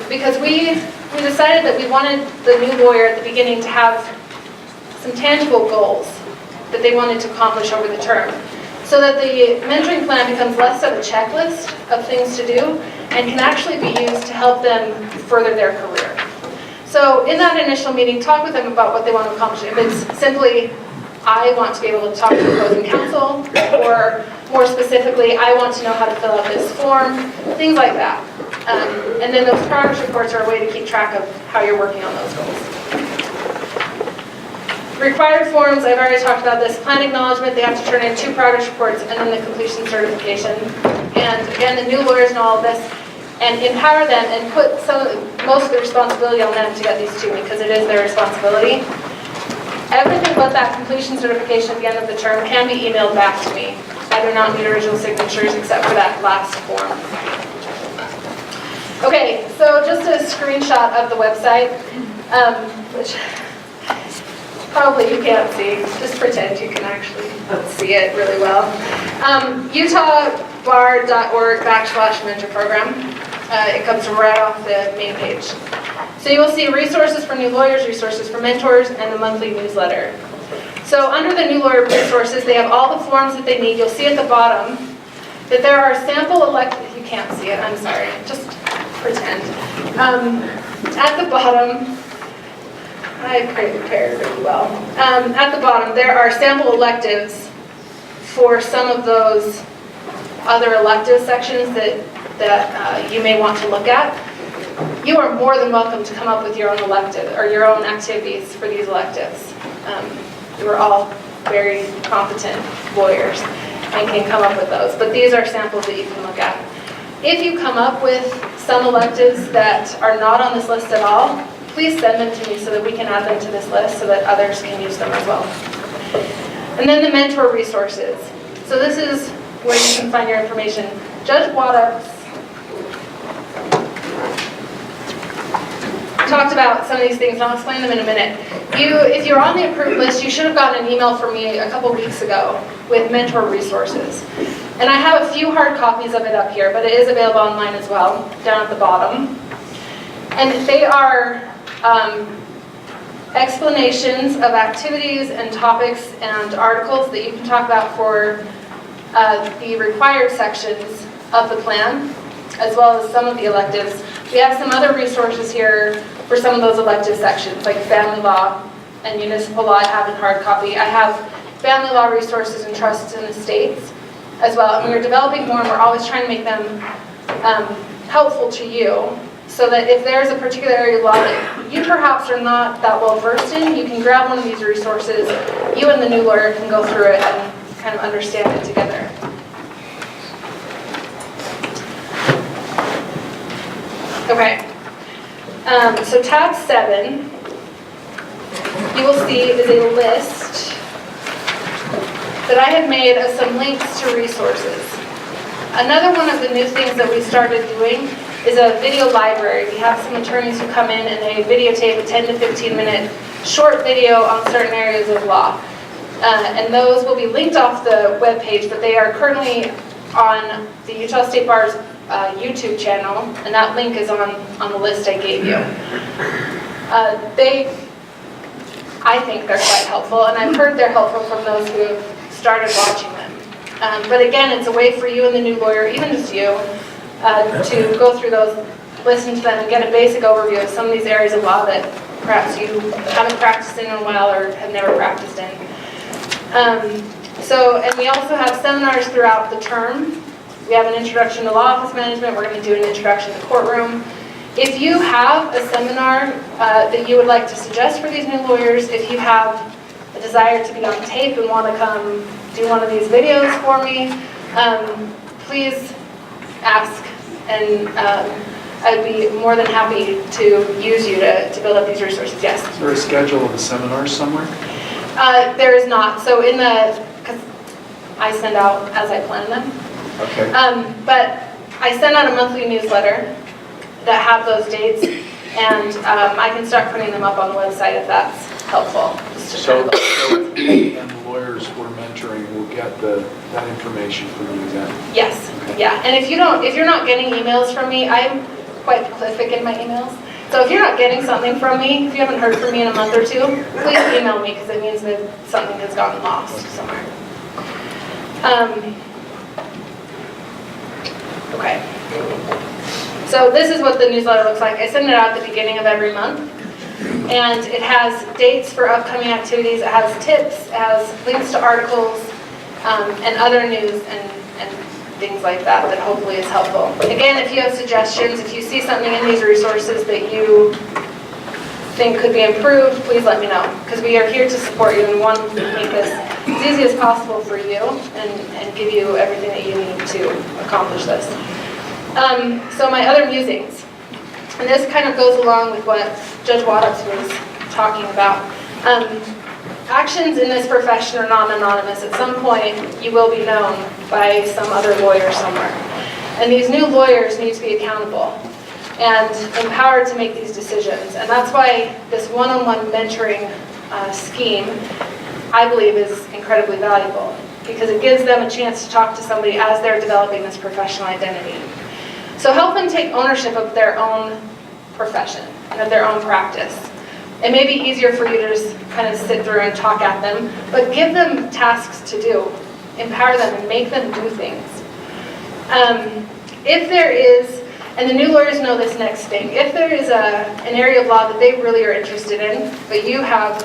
Because we decided that we wanted the new lawyer at the beginning to have some tangible goals that they wanted to accomplish over the term, so that the mentoring plan becomes less of a checklist of things to do and can actually be used to help them further their career. So in that initial meeting, talk with them about what they want to accomplish. If it's simply, I want to be able to talk to the opposing counsel, or more specifically, I want to know how to fill out this form, things like that. And then those progress reports are a way to keep track of how you're working on those goals. Required forms, I've already talked about this. Plan acknowledgement, they have to turn in 2 progress reports and then the completion certification. And again, the new lawyers know all of this, and empower them and put most of the responsibility on them to get these to me, because it is their responsibility. Everything but that completion certification at the end of the term can be emailed back to me. I do not need original signatures except for that last form. Okay, so just a screenshot of the website, which probably you can't see. Just pretend you can actually see it really well. utahbar.org/mentor program. It comes right off the main page. So you will see resources for new lawyers, resources for mentors, and the monthly newsletter. So under the new lawyer resources, they have all the forms that they need. You'll see at the bottom that there are sample electives. You can't see it, I'm sorry. Just pretend. At the bottom, I prepared really well. At the bottom, there are sample electives for some of those other elective sections that you may want to look at. You are more than welcome to come up with your own elective or your own activities for these electives. You are all very competent lawyers and can come up with those, but these are samples that you can look at. If you come up with some electives that are not on this list at all, please send them to me so that we can add them to this list so that others can use them as well. And then the mentor resources. So this is where you can find your information. Judge Waddups talked about some of these things, and I'll explain them in a minute. If you're on the approved list, you should have gotten an email from me a couple weeks ago with mentor resources. And I have a few hard copies of it up here, but it is available online as well, down at the bottom. And they are explanations of activities and topics and articles that you can talk about for the required sections of the plan, as well as some of the electives. We have some other resources here for some of those elective sections, like family law and municipal law I have in hard copy. I have family law resources and trusts and estates as well. And we're developing more, and we're always trying to make them helpful to you, so that if there's a particular area of law that you perhaps are not that well versed in, you can grab one of these resources. You and the new lawyer can go through it and kind of understand it together. Okay, so tab 7, you will see is a list that I have made of some links to resources. Another one of the new things that we started doing is a video library. We have some attorneys who come in and they videotape a 10 to 15 minute short video on certain areas of law. And those will be linked off the webpage, but they are currently on the Utah State Bar's YouTube channel, and that link is on the list I gave you. I think they're quite helpful, and I've heard they're helpful from those who have started watching them. But again, it's a way for you and the new lawyer, even just you, to go through those, listen to them, and get a basic overview of some of these areas of law that perhaps you haven't practiced in a while or have never practiced in. And we also have seminars throughout the term. We have an introduction to law office management. We're going to do an introduction to courtroom. If you have a seminar that you would like to suggest for these new lawyers, if you have a desire to be on tape and want to come do one of these videos for me, please ask, and I'd be more than happy to use you to build up these resources. Yes? Is there a schedule of the seminars somewhere? There is not. So because I send out as I plan them. Okay. But I send out a monthly newsletter that have those dates, and I can start putting them up on the website if that's helpful. So we and the lawyers we're mentoring will get that information from you then? Yes. Okay. Yeah. And if you're not getting emails from me, I'm quite prolific in my emails. So if you're not getting something from me, if you haven't heard from me in a month or two, please email me, because it means that something has gotten lost somewhere. Okay. So this is what the newsletter looks like. I send it out at the beginning of every month. And it has dates for upcoming activities. It has tips, it has links to articles, and other news and things like that hopefully is helpful. Again, if you have suggestions, if you see something in these resources that you think could be improved, please let me know, because we are here to support you and want to make this as easy as possible for you and give you everything that you need to accomplish this. So my other musings, and this kind of goes along with what Judge Wattups was talking about. Actions in this profession are not anonymous. At some point, you will be known by some other lawyer somewhere. And these new lawyers need to be accountable and empowered to make these decisions. And that's why this one-on-one mentoring scheme, I believe, is incredibly valuable, because it gives them a chance to talk to somebody as they're developing this professional identity. So help them take ownership of their own profession and of their own practice. It may be easier for you to just kind of sit through and talk at them, but give them tasks to do. Empower them and make them do things. If there is, and the new lawyers know this next thing, if there is an area of law that they really are interested in, but you have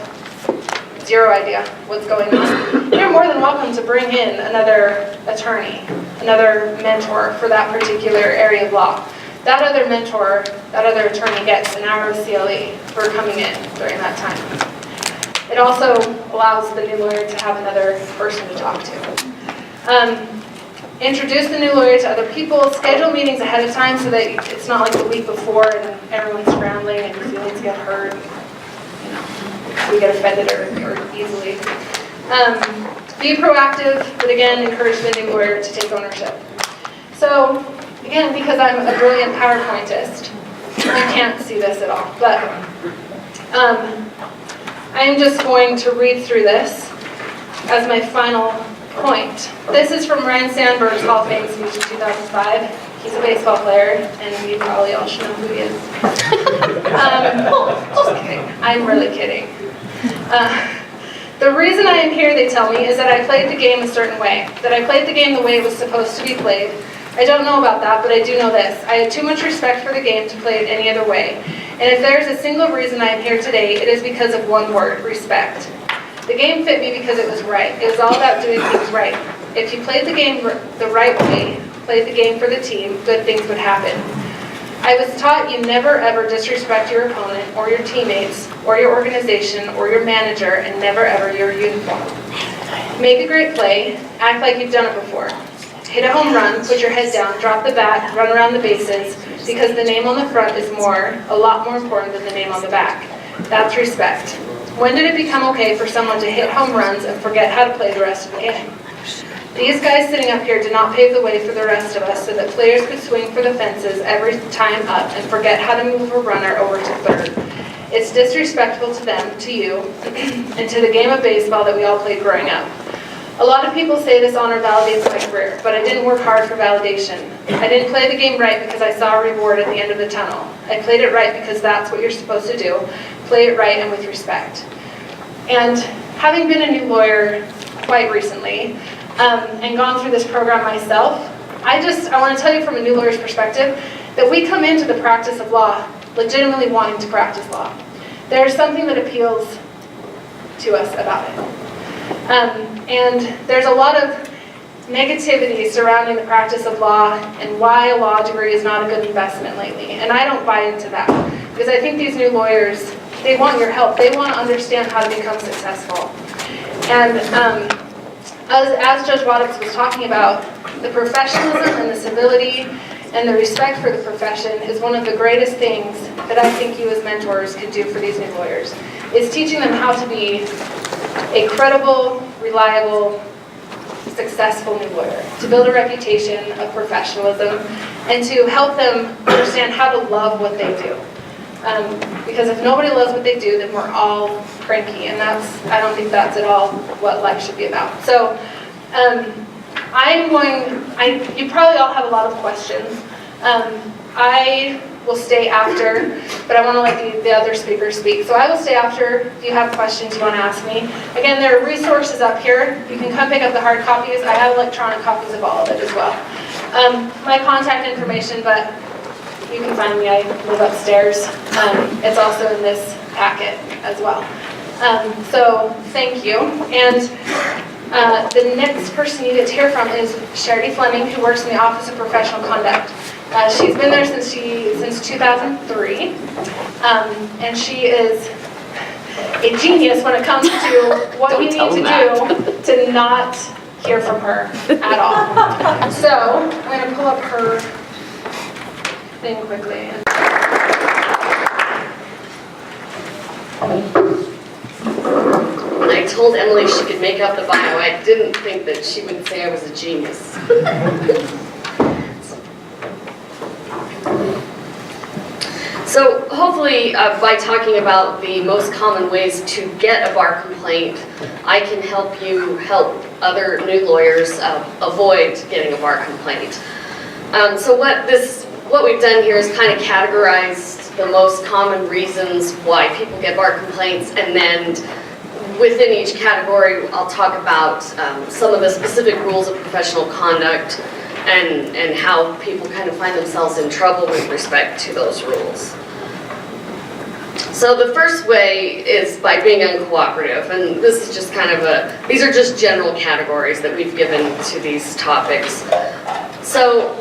zero idea what's going on, you're more than welcome to bring in another attorney, another mentor for that particular area of law. That other mentor, that other attorney gets an hour of CLE for coming in during that time. It also allows the new lawyer to have another person to talk to. Introduce the new lawyer to other people, schedule meetings ahead of time so that it's not like the week before and everyone's scrambling and your feelings get hurt, you get offended or easily. Be proactive, but again, encourage the new lawyer to take ownership. So, again, because I'm a brilliant PowerPointist, you can't see this at all, but I'm just going to read through this as my final point. This is from Ryan Sandberg's Hall of Fame speech in 2005. He's a baseball player, and you probably all should know who he is. Just kidding. I'm really kidding. The reason I am here, they tell me, is that I played the game a certain way, that I played the game the way it was supposed to be played. I don't know about that, but I do know this. I had too much respect for the game to play it any other way. And if there's a single reason I am here today, it is because of one word: respect. The game fit me because it was right. It was all about doing things right. If you played the game the right way, played the game for the team, good things would happen. I was taught you never ever disrespect your opponent or your teammates or your organization or your manager, and never ever your uniform. Make a great play, act like you've done it before. Hit a home run, put your head down, drop the bat, run around the bases, because the name on the front is a lot more important than the name on the back. That's respect. When did it become okay for someone to hit home runs and forget how to play the rest of the game? These guys sitting up here did not pave the way for the rest of us so that players could swing for the fences every time up and forget how to move a runner over to third. It's disrespectful to them, to you, and to the game of baseball that we all played growing up. A lot of people say this honor validates my career, but I didn't work hard for validation. I didn't play the game right because I saw a reward at the end of the tunnel. I played it right because that's what you're supposed to do. Play it right and with respect. And having been a new lawyer quite recently, and gone through this program myself, I want to tell you from a new lawyer's perspective that we come into the practice of law legitimately wanting to practice law. There's something that appeals to us about it. And there's a lot of negativity surrounding the practice of law and why a law degree is not a good investment lately. And I don't buy into that, because I think these new lawyers, they want your help. They want to understand how to become successful. And as Judge Waddix was talking about, the professionalism and the civility and the respect for the profession is one of the greatest things that I think you as mentors could do for these new lawyers, is teaching them how to be a credible, reliable, successful new lawyer, to build a reputation of professionalism, and to help them understand how to love what they do. Because if nobody loves what they do, then we're all cranky, and I don't think that's at all what life should be about. So you probably all have a lot of questions. I will stay after, but I want to let the other speakers speak. So I will stay after if you have questions you want to ask me. Again, there are resources up here. You can come pick up the hard copies. I have electronic copies of all of it as well. My contact information, but you can find me. I live upstairs. It's also in this packet as well. So thank you. And the next person you get to hear from is Sherry Fleming, who works in the Office of Professional Conduct. She's been there since 2003, and she is a genius when it comes to what you need to do to not hear from her at all. So I'm going to pull up her thing quickly. When I told Emily she could make up the bio, I didn't think that she would say I was a genius. So hopefully by talking about the most common ways to get a bar complaint, I can help you help other new lawyers avoid getting a bar complaint. So what we've done here is kind of categorized the most common reasons why people get bar complaints, and then within each category I'll talk about some of the specific rules of professional conduct and how people kind of find themselves in trouble with respect to those rules. So the first way is by being uncooperative, and this is just kind of these are just general categories that we've given to these topics. So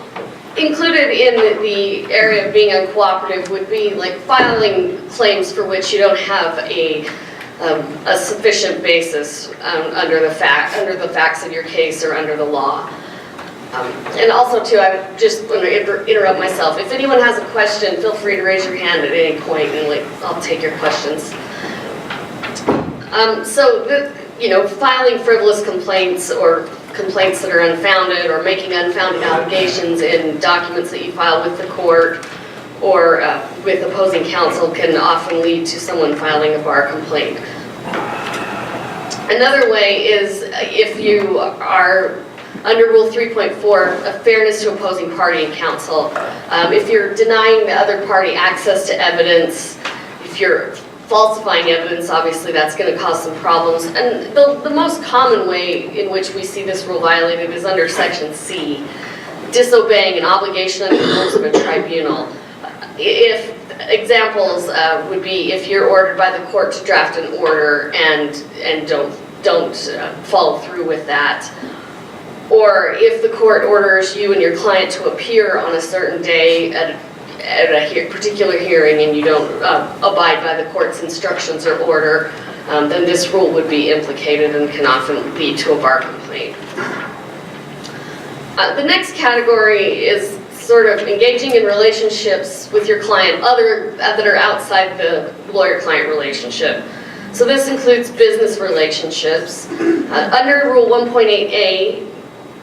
included in the area of being uncooperative would be like filing claims for which you don't have a sufficient basis under the facts of your case or under the law. And also too, I just want to interrupt myself. If anyone has a question, feel free to raise your hand at any point, and I'll take your questions. Filing frivolous complaints or complaints that are unfounded, or making unfounded allegations in documents that you file with the court or with opposing counsel can often lead to someone filing a bar complaint. Another way is if you are under Rule 3.4, a fairness to opposing party and counsel. If you're denying the other party access to evidence, if you're falsifying evidence, obviously that's going to cause some problems. And the most common way in which we see this rule violated is under Section C, disobeying an obligation under the rules of a tribunal. If examples would be if you're ordered by the court to draft an order and don't follow through with that. Or if the court orders you and your client to appear on a certain day at a particular hearing and you don't abide by the court's instructions or order, then this rule would be implicated and can often lead to a bar complaint. The next category is sort of engaging in relationships with your client that are outside the lawyer-client relationship. So this includes business relationships. Under Rule 1.8a,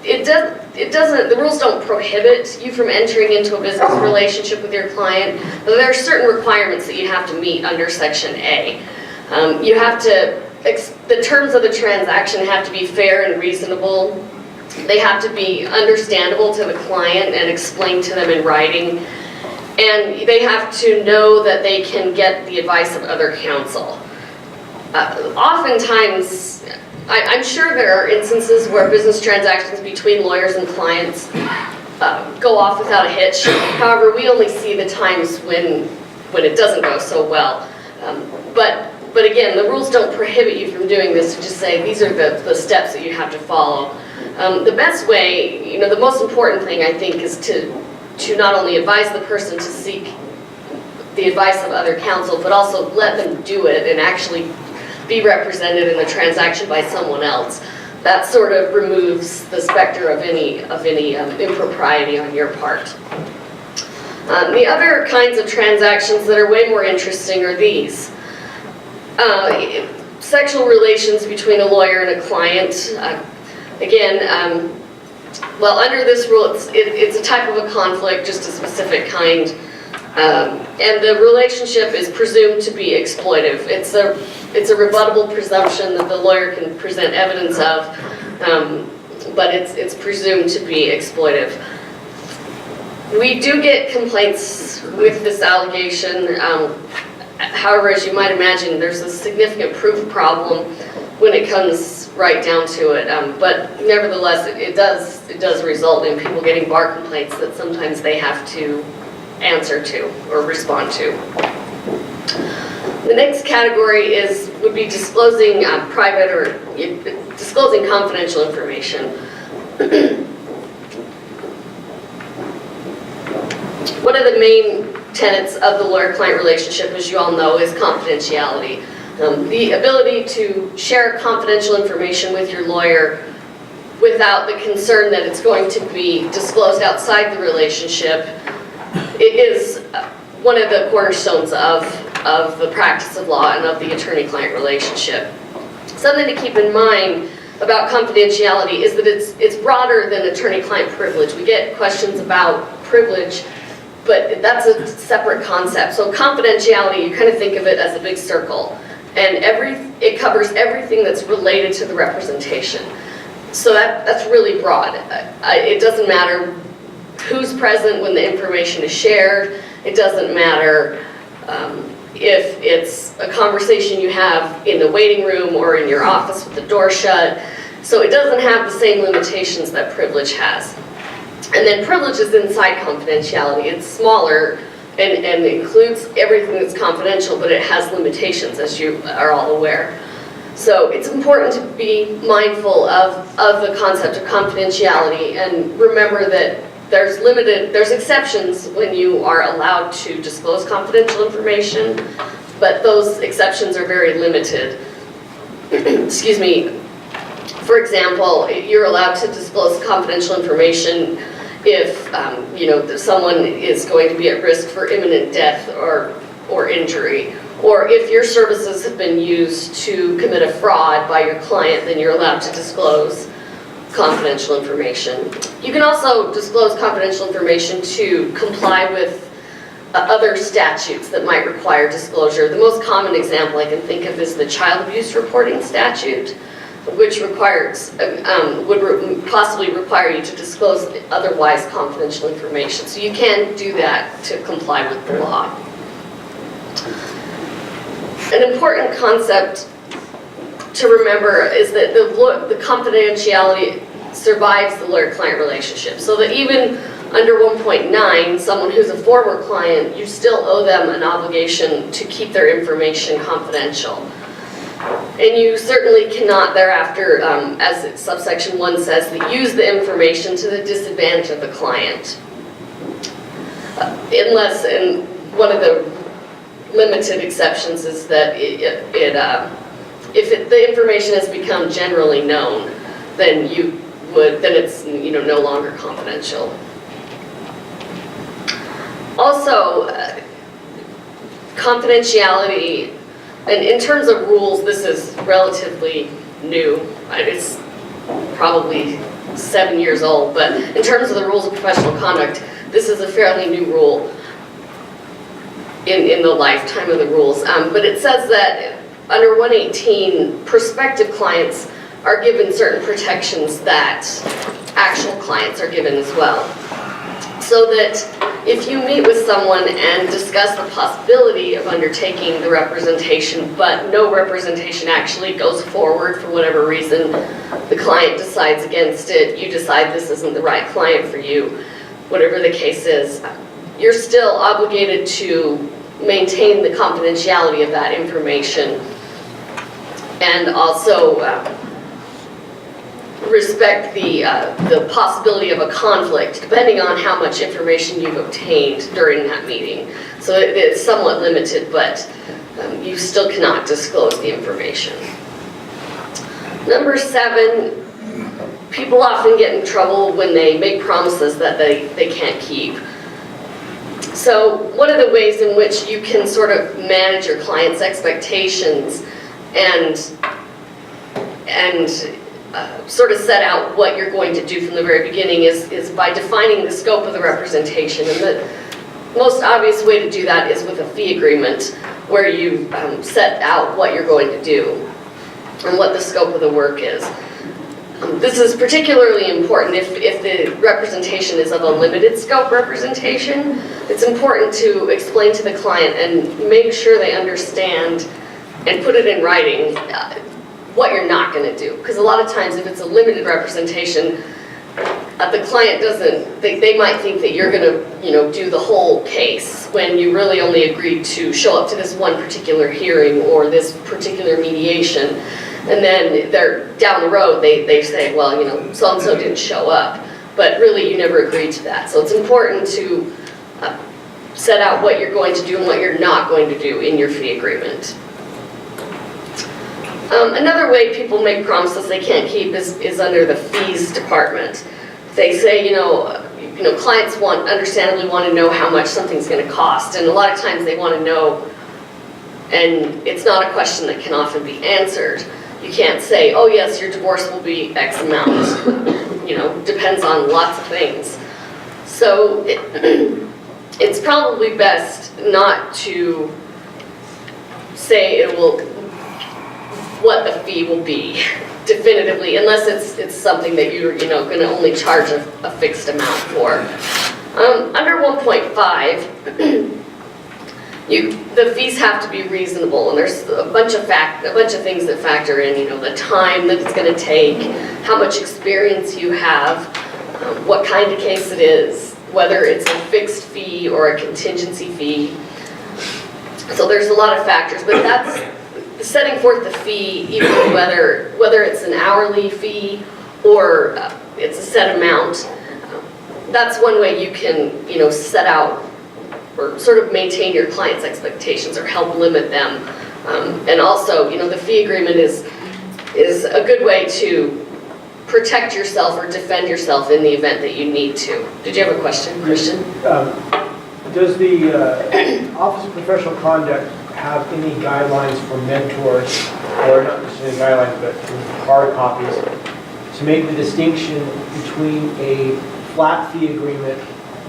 the rules don't prohibit you from entering into a business relationship with your client, but there are certain requirements that you have to meet under Section A. You have to, the terms of the transaction have to be fair and reasonable. They have to be understandable to the client and explained to them in writing. And they have to know that they can get the advice of other counsel. Oftentimes, I'm sure there are instances where business transactions between lawyers and clients go off without a hitch. However, we only see the times when it doesn't go so well. But again, the rules don't prohibit you from doing this. Just say these are the steps that you have to follow. The best way, the most important thing I think is to not only advise the person to seek the advice of other counsel, but also let them do it and actually be represented in the transaction by someone else. That sort of removes the specter of any impropriety on your part. The other kinds of transactions that are way more interesting are these. Sexual relations between a lawyer and a client. Well, under this rule, it's a type of a conflict, just a specific kind, and the relationship is presumed to be exploitive. It's a rebuttable presumption that the lawyer can present evidence of, but it's presumed to be exploitive. We do get complaints with this allegation. However, as you might imagine, there's a significant proof problem when it comes right down to it. But nevertheless, it does result in people getting bar complaints that sometimes they have to answer to or respond to. The next category would be disclosing private or disclosing confidential information. One of the main tenets of the lawyer-client relationship, as you all know, is confidentiality. The ability to share confidential information with your lawyer without the concern that it's going to be disclosed outside the relationship, it is one of the cornerstones of the practice of law and of the attorney-client relationship. Something to keep in mind about confidentiality is that it's broader than attorney-client privilege. We get questions about privilege, but that's a separate concept. So confidentiality, you kind of think of it as a big circle, and it covers everything that's related to the representation. So that's really broad. It doesn't matter who's present when the information is shared. It doesn't matter if it's a conversation you have in the waiting room or in your office with the door shut. So it doesn't have the same limitations that privilege has. And then privilege is inside confidentiality. It's smaller and includes everything that's confidential, but it has limitations, as you are all aware. So it's important to be mindful of the concept of confidentiality and remember that there's exceptions when you are allowed to disclose confidential information, but those exceptions are very limited. Excuse me. For example, you're allowed to disclose confidential information if someone is going to be at risk for imminent death or injury, or if your services have been used to commit a fraud by your client, then you're allowed to disclose confidential information. You can also disclose confidential information to comply with other statutes that might require disclosure. The most common example I can think of is the child abuse reporting statute, which would possibly require you to disclose otherwise confidential information. So you can do that to comply with the law. An important concept to remember is that the confidentiality survives the lawyer-client relationship. So that even under 1.9, someone who's a former client, you still owe them an obligation to keep their information confidential. And you certainly cannot thereafter, as subsection 1 says, use the information to the disadvantage of the client. Unless, and one of the limited exceptions is that if the information has become generally known, then it's no longer confidential. Also, confidentiality, and in terms of rules, this is relatively new. It's probably 7 years old, but in terms of the rules of professional conduct, this is a fairly new rule in the lifetime of the rules. But it says that under 118, prospective clients are given certain protections that actual clients are given as well. So that if you meet with someone and discuss the possibility of undertaking the representation, but no representation actually goes forward for whatever reason, the client decides against it, you decide this isn't the right client for you, whatever the case is, you're still obligated to maintain the confidentiality of that information and also respect the possibility of a conflict depending on how much information you've obtained during that meeting. So it's somewhat limited, but you still cannot disclose the information. Number 7, people often get in trouble when they make promises that they can't keep. So one of the ways in which you can sort of manage your client's expectations and sort of set out what you're going to do from the very beginning is by defining the scope of the representation. And the most obvious way to do that is with a fee agreement, where you set out what you're going to do and what the scope of the work is. This is particularly important if the representation is of a limited scope representation. It's important to explain to the client and make sure they understand and put it in writing what you're not going to do. Because a lot of times if it's a limited representation, the client doesn't, they might think that you're going to, do the whole case when you really only agreed to show up to this one particular hearing or this particular mediation. And then they're down the road, they say, well, so-and-so didn't show up. But really, you never agreed to that. So it's important to set out what you're going to do and what you're not going to do in your fee agreement. Another way people make promises they can't keep is under the fees department. They say, clients understandably want to know how much something's going to cost. And a lot of times they want to know, and it's not a question that can often be answered. You can't say, oh yes, your divorce will be X amount. Depends on lots of things. So it's probably best not to say what the fee will be definitively, unless it's something that you're going to only charge a fixed amount for. Under 1.5, the fees have to be reasonable, and there's a bunch of things that factor in. The time that it's going to take, how much experience you have, what kind of case it is, whether it's a fixed fee or a contingency fee. So there's a lot of factors, but that's setting forth the fee, even whether it's an hourly fee or it's a set amount. That's one way you can, set out or sort of maintain your client's expectations or help limit them. And also, the fee agreement is a good way to protect yourself or defend yourself in the event that you need to. Did you have a question, Christian? Does the Office of Professional Conduct have any guidelines for mentors, or not necessarily guidelines, but hard copies, to make the distinction between a flat fee agreement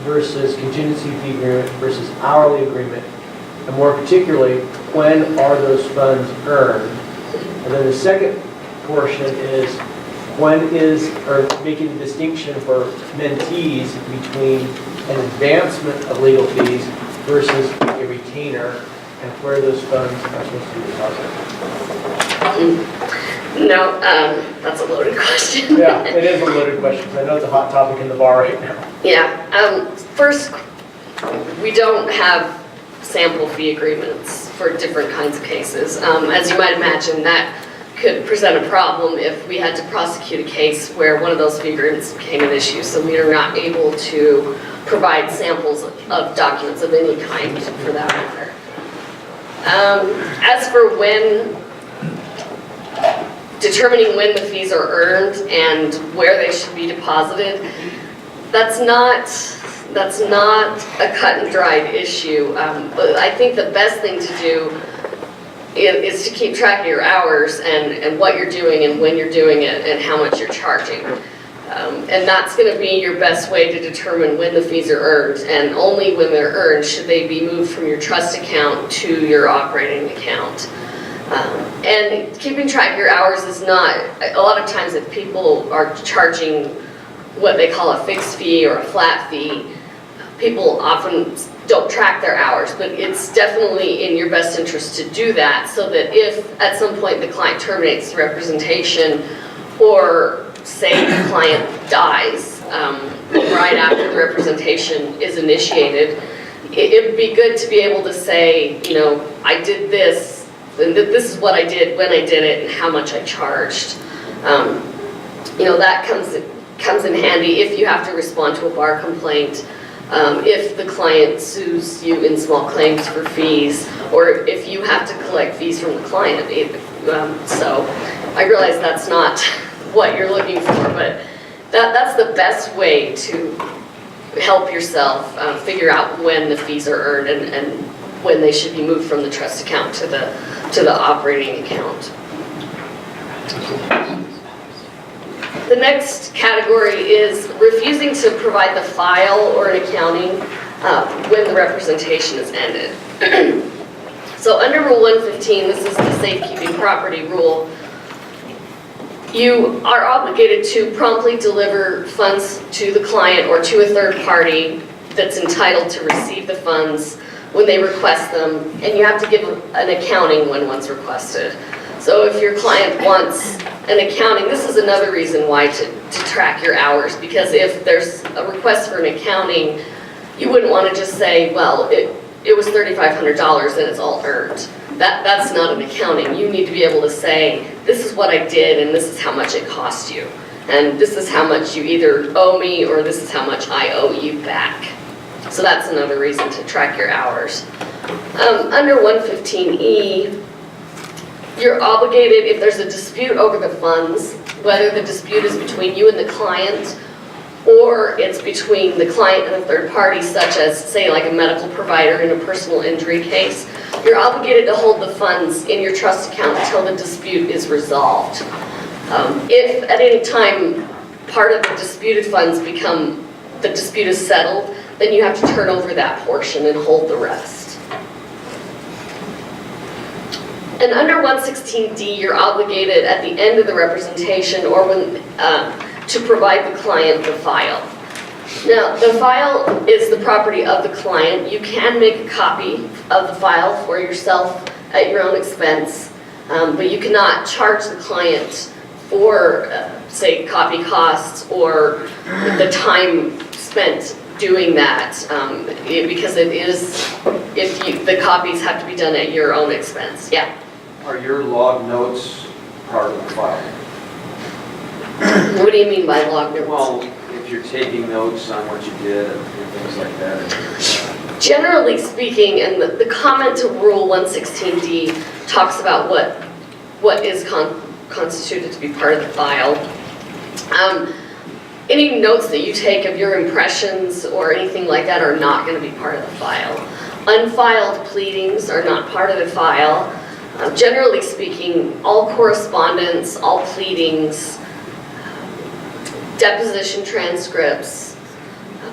versus contingency fee agreement versus hourly agreement, and more particularly, when are those funds earned? And then the second portion is, making the distinction for mentees between an advancement of legal fees versus a retainer, and where those funds are supposed to be deposited? No, that's a loaded question. Yeah, it is a loaded question, because I know it's a hot topic in the bar right now. Yeah, first, we don't have sample fee agreements for different kinds of cases. As you might imagine, that could present a problem if we had to prosecute a case where one of those fee agreements became an issue, so we are not able to provide samples of documents of any kind for that matter. As for determining when the fees are earned and where they should be deposited, that's not a cut and dried issue. But I think the best thing to do is to keep track of your hours and what you're doing and when you're doing it and how much you're charging. And that's going to be your best way to determine when the fees are earned. And only when they're earned should they be moved from your trust account to your operating account. And keeping track of your hours is not, a lot of times if people are charging what they call a fixed fee or a flat fee, people often don't track their hours, but it's definitely in your best interest to do that so that if at some point the client terminates the representation or say the client dies right after the representation is initiated, it'd be good to be able to say, you know, I did this, and this is what I did, when I did it, and how much I charged. You know, that comes in handy if you have to respond to a bar complaint, if the client sues you in small claims for fees, or if you have to collect fees from the client. So I realize that's not what you're looking for, but that's the best way to help yourself figure out when the fees are earned and when they should be moved from the trust account to the operating account. The next category is refusing to provide the file or an accounting when the representation is ended. So under Rule 115, this is the safekeeping property rule, you are obligated to promptly deliver funds to the client or to a third party that's entitled to receive the funds when they request them, and you have to give an accounting when one's requested. So if your client wants an accounting, this is another reason why to track your hours, because if there's a request for an accounting, you wouldn't want to just say, well, it was $3,500 and it's all earned. That's not an accounting. You need to be able to say, this is what I did and this is how much it cost you. And this is how much you either owe me or this is how much I owe you back. So that's another reason to track your hours. Under 115E, you're obligated, if there's a dispute over the funds, whether the dispute is between you and the client or it's between the client and a third party, such as, say, like a medical provider in a personal injury case, you're obligated to hold the funds in your trust account until the dispute is resolved. If at any time part of the disputed funds become, the dispute is settled, then you have to turn over that portion and hold the rest. And under 116D, you're obligated at the end of the representation or when to provide the client the file. Now, the file is the property of the client. You can make a copy of the file for yourself at your own expense, but you cannot charge the client for, say, copy costs or the time spent doing that, because it is, the copies have to be done at your own expense. Yeah. Are your log notes part of the file? What do you mean by log notes? Well, if you're taking notes on what you did and things like that. Generally speaking, and the comment to Rule 116D talks about what is constituted to be part of the file. Any notes that you take of your impressions or anything like that are not going to be part of the file. Unfiled pleadings are not part of the file. Generally speaking, all correspondence, all pleadings, deposition transcripts,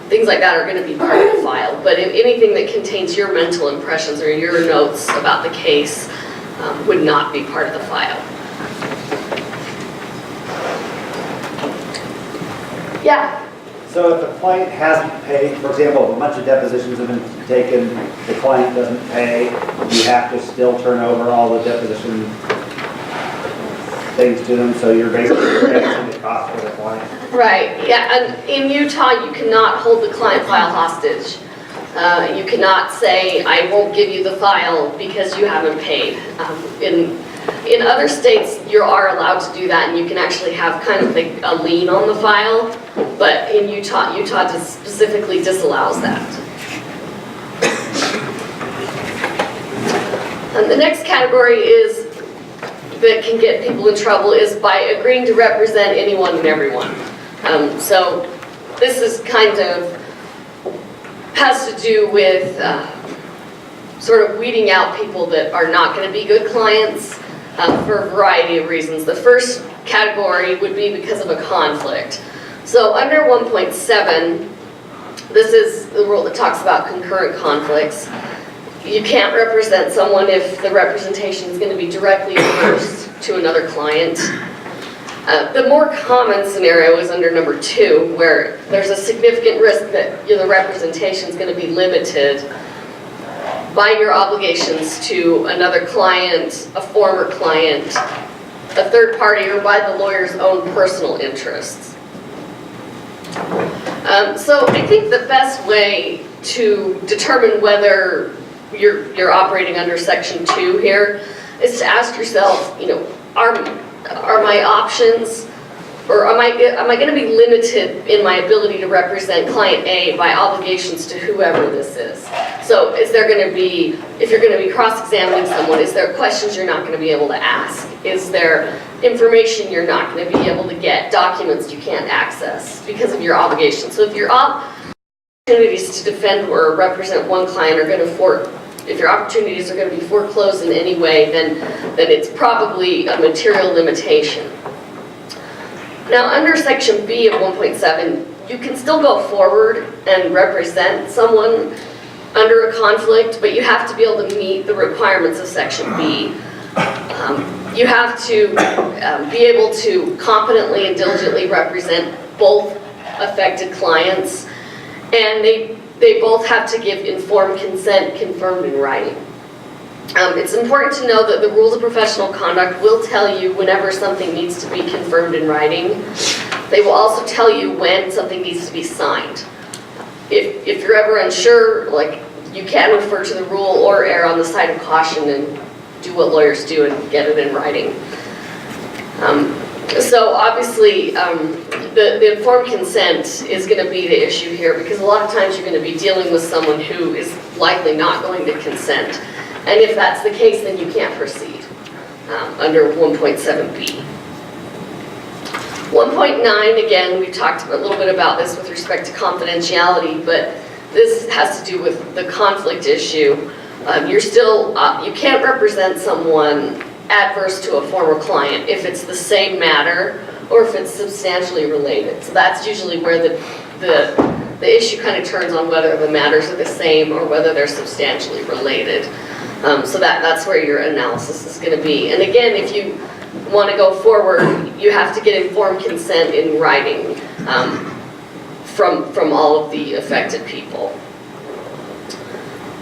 things like that are going to be part of the file. But if anything that contains your mental impressions or your notes about the case would not be part of the file. Yeah? So if the client hasn't paid, for example, if a bunch of depositions have been taken, the client doesn't pay, you have to still turn over all the deposition things to them, so you're basically paying the cost for the client. Right, yeah, and in Utah, you cannot hold the client file hostage. You cannot say, I won't give you the file because you haven't paid. In other states, you are allowed to do that, and you can actually have kind of a lien on the file, but in Utah just specifically disallows that. And the next category is that can get people in trouble is by agreeing to represent anyone and everyone. So this is kind of has to do with sort of weeding out people that are not going to be good clients for a variety of reasons. The first category would be because of a conflict. So under 1.7, this is the rule that talks about concurrent conflicts. You can't represent someone if the representation is going to be directly adverse to another client. The more common scenario is under number 2, where there's a significant risk that the representation is going to be limited by your obligations to another client, a former client, a third party, or by the lawyer's own personal interests. So I think the best way to determine whether you're operating under Section 2 here is to ask yourself, are my options, or am I going to be limited in my ability to represent client A by obligations to whoever this is? So is there going to be, if you're going to be cross-examining someone, is there questions you're not going to be able to ask? Is there information you're not going to be able to get, documents you can't access because of your obligations? So if your opportunities to defend or represent one client are going to if your opportunities are going to be foreclosed in any way, then it's probably a material limitation. Now, under Section B of 1.7, you can still go forward and represent someone under a conflict, but you have to be able to meet the requirements of Section B. You have to be able to competently and diligently represent both affected clients, and they both have to give informed consent confirmed in writing. It's important to know that the rules of professional conduct will tell you whenever something needs to be confirmed in writing. They will also tell you when something needs to be signed. If you're ever unsure, you can refer to the rule or err on the side of caution and do what lawyers do and get it in writing. So obviously, the informed consent is going to be the issue here, because a lot of times you're going to be dealing with someone who is likely not going to consent. And if that's the case, then you can't proceed under 1.7b. 1.9, again, we talked a little bit about this with respect to confidentiality, but this has to do with the conflict issue. You can't represent someone adverse to a former client if it's the same matter or if it's substantially related. So that's usually where the issue kind of turns on whether the matters are the same or whether they're substantially related. So that's where your analysis is going to be. And again, if you want to go forward, you have to get informed consent in writing from all of the affected people.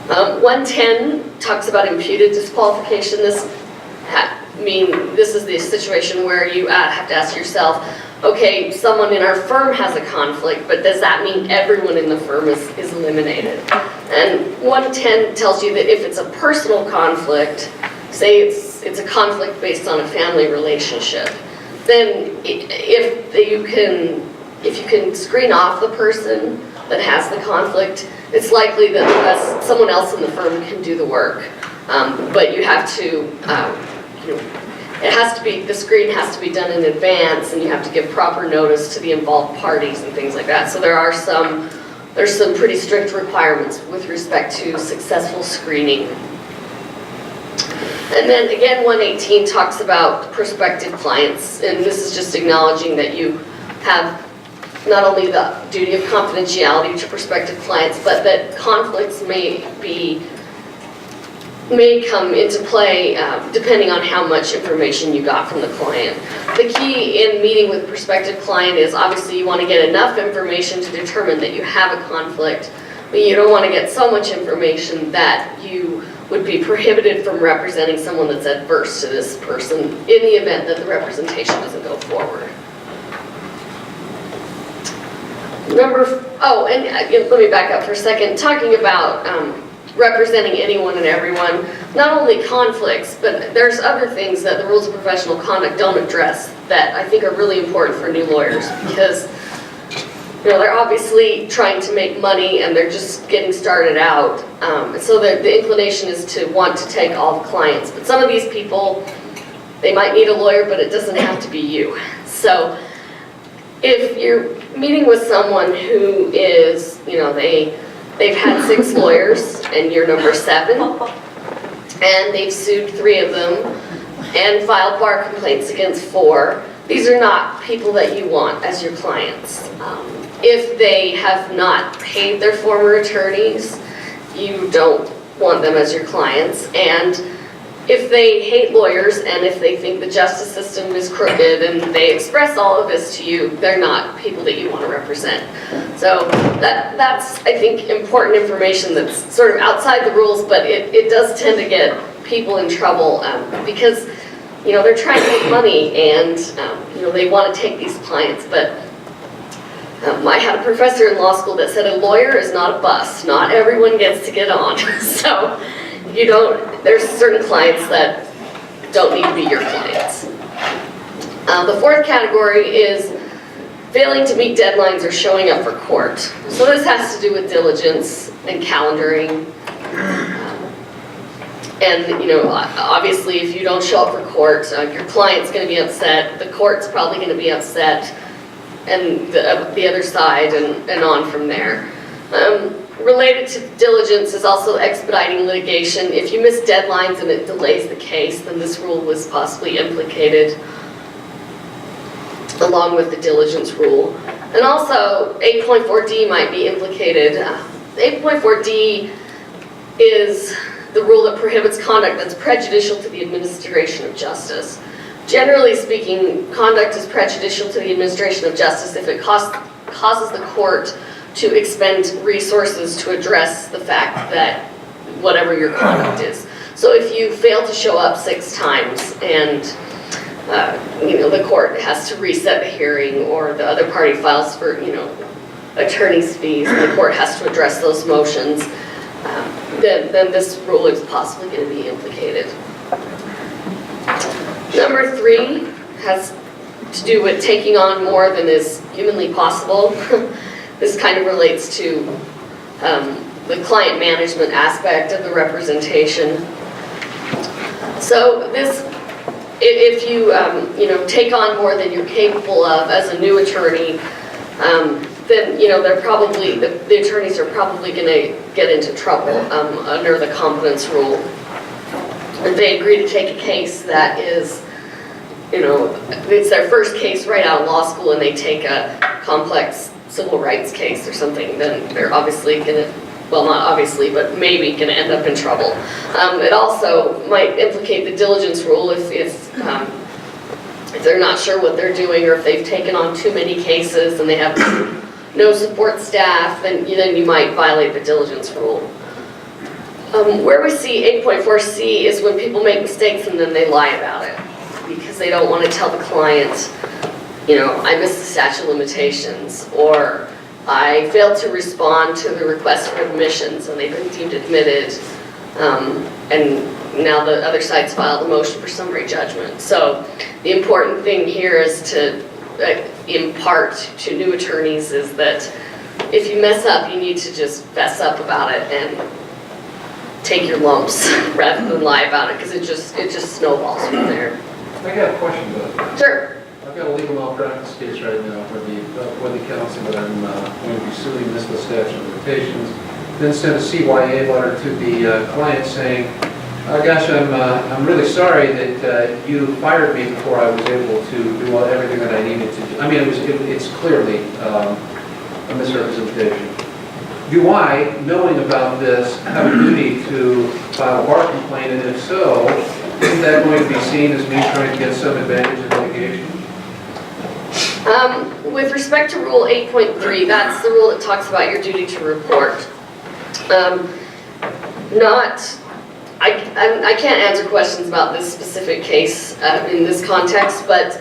110 talks about imputed disqualification. This is the situation where you have to ask yourself, okay, someone in our firm has a conflict, but does that mean everyone in the firm is eliminated? And 110 tells you that if it's a personal conflict, say it's a conflict based on a family relationship, then if you can screen off the person that has the conflict, it's likely that someone else in the firm can do the work. But you have to, the screen has to be done in advance, and you have to give proper notice to the involved parties and things like that. So there's some pretty strict requirements with respect to successful screening. And then again, 118 talks about prospective clients, and this is just acknowledging that you have not only the duty of confidentiality to prospective clients, but that conflicts may come into play depending on how much information you got from the client. The key in meeting with a prospective client is obviously you want to get enough information to determine that you have a conflict, but you don't want to get so much information that you would be prohibited from representing someone that's adverse to this person in the event that the representation doesn't go forward. Let me back up for a second. Talking about representing anyone and everyone, not only conflicts, but there's other things that the rules of professional conduct don't address that I think are really important for new lawyers, because they're obviously trying to make money and they're just getting started out. So the inclination is to want to take all the clients. But some of these people, they might need a lawyer, but it doesn't have to be you. So if you're meeting with someone who is, they've had 6 lawyers and you're number 7, and they've sued 3 of them and filed bar complaints against 4, these are not people that you want as your clients. If they have not paid their former attorneys, you don't want them as your clients. And if they hate lawyers and if they think the justice system is crooked and they express all of this to you, they're not people that you want to represent. So that's, I think, important information that's sort of outside the rules, but it does tend to get people in trouble because, you know, they're trying to make money and, you know, they want to take these clients. But I had a professor in law school that said a lawyer is not a bus. Not everyone gets to get on. So you don't, there's certain clients that don't need to be your clients. The fourth category is failing to meet deadlines or showing up for court. So this has to do with diligence and calendaring. And, you know, obviously if you don't show up for court, your client's going to be upset, the court's probably going to be upset, and the other side, and on from there. Related to diligence is also expediting litigation. If you miss deadlines and it delays the case, then this rule was possibly implicated along with the diligence rule. And also 8.4D might be implicated. 8.4D is the rule that prohibits conduct that's prejudicial to the administration of justice. Generally speaking, conduct is prejudicial to the administration of justice if it causes the court to expend resources to address the fact that whatever your conduct is. So if you fail to show up 6 times and you know, the court has to reset the hearing, or the other party files for, you know, attorney's fees, and the court has to address those motions, then this rule is possibly going to be implicated. Number 3 has to do with taking on more than is humanly possible. This kind of relates to the client management aspect of the representation. So this, if you you know, take on more than you're capable of as a new attorney, then, you know, they're probably, the attorneys are probably going to get into trouble under the competence rule. If they agree to take a case that is, you know, it's their first case right out of law school and they take a complex civil rights case or something, then they're obviously going to, well, not obviously, but maybe going to end up in trouble. It also might implicate the diligence rule if they're not sure what they're doing, or if they've taken on too many cases and they have no support staff, then you might violate the diligence rule. Where we see 8.4C is when people make mistakes and then they lie about it because they don't want to tell the client, you know, I missed the statute of limitations, or I failed to respond to the request for admissions and they've been deemed admitted, and now the other side's filed a motion for summary judgment. So the important thing here is to impart to new attorneys is that if you mess up, you need to just fess up about it and take your lumps rather than lie about it, because it just snowballs from there. I got a question about that. Sure. I've got a legal malpractice case right now where the counsel that I'm going to be suing missed the statute of limitations, then sent a CYA letter to the client saying, gosh, I'm really sorry that you fired me before I was able to do everything that I needed to do. I mean, it's clearly a misrepresentation. Do I, knowing about this, have a duty to file a bar complaint, and if so, isn't that going to be seen as me trying to get some advantage in litigation? With respect to Rule 8.3, that's the rule that talks about your duty to report. I can't answer questions about this specific case in this context, but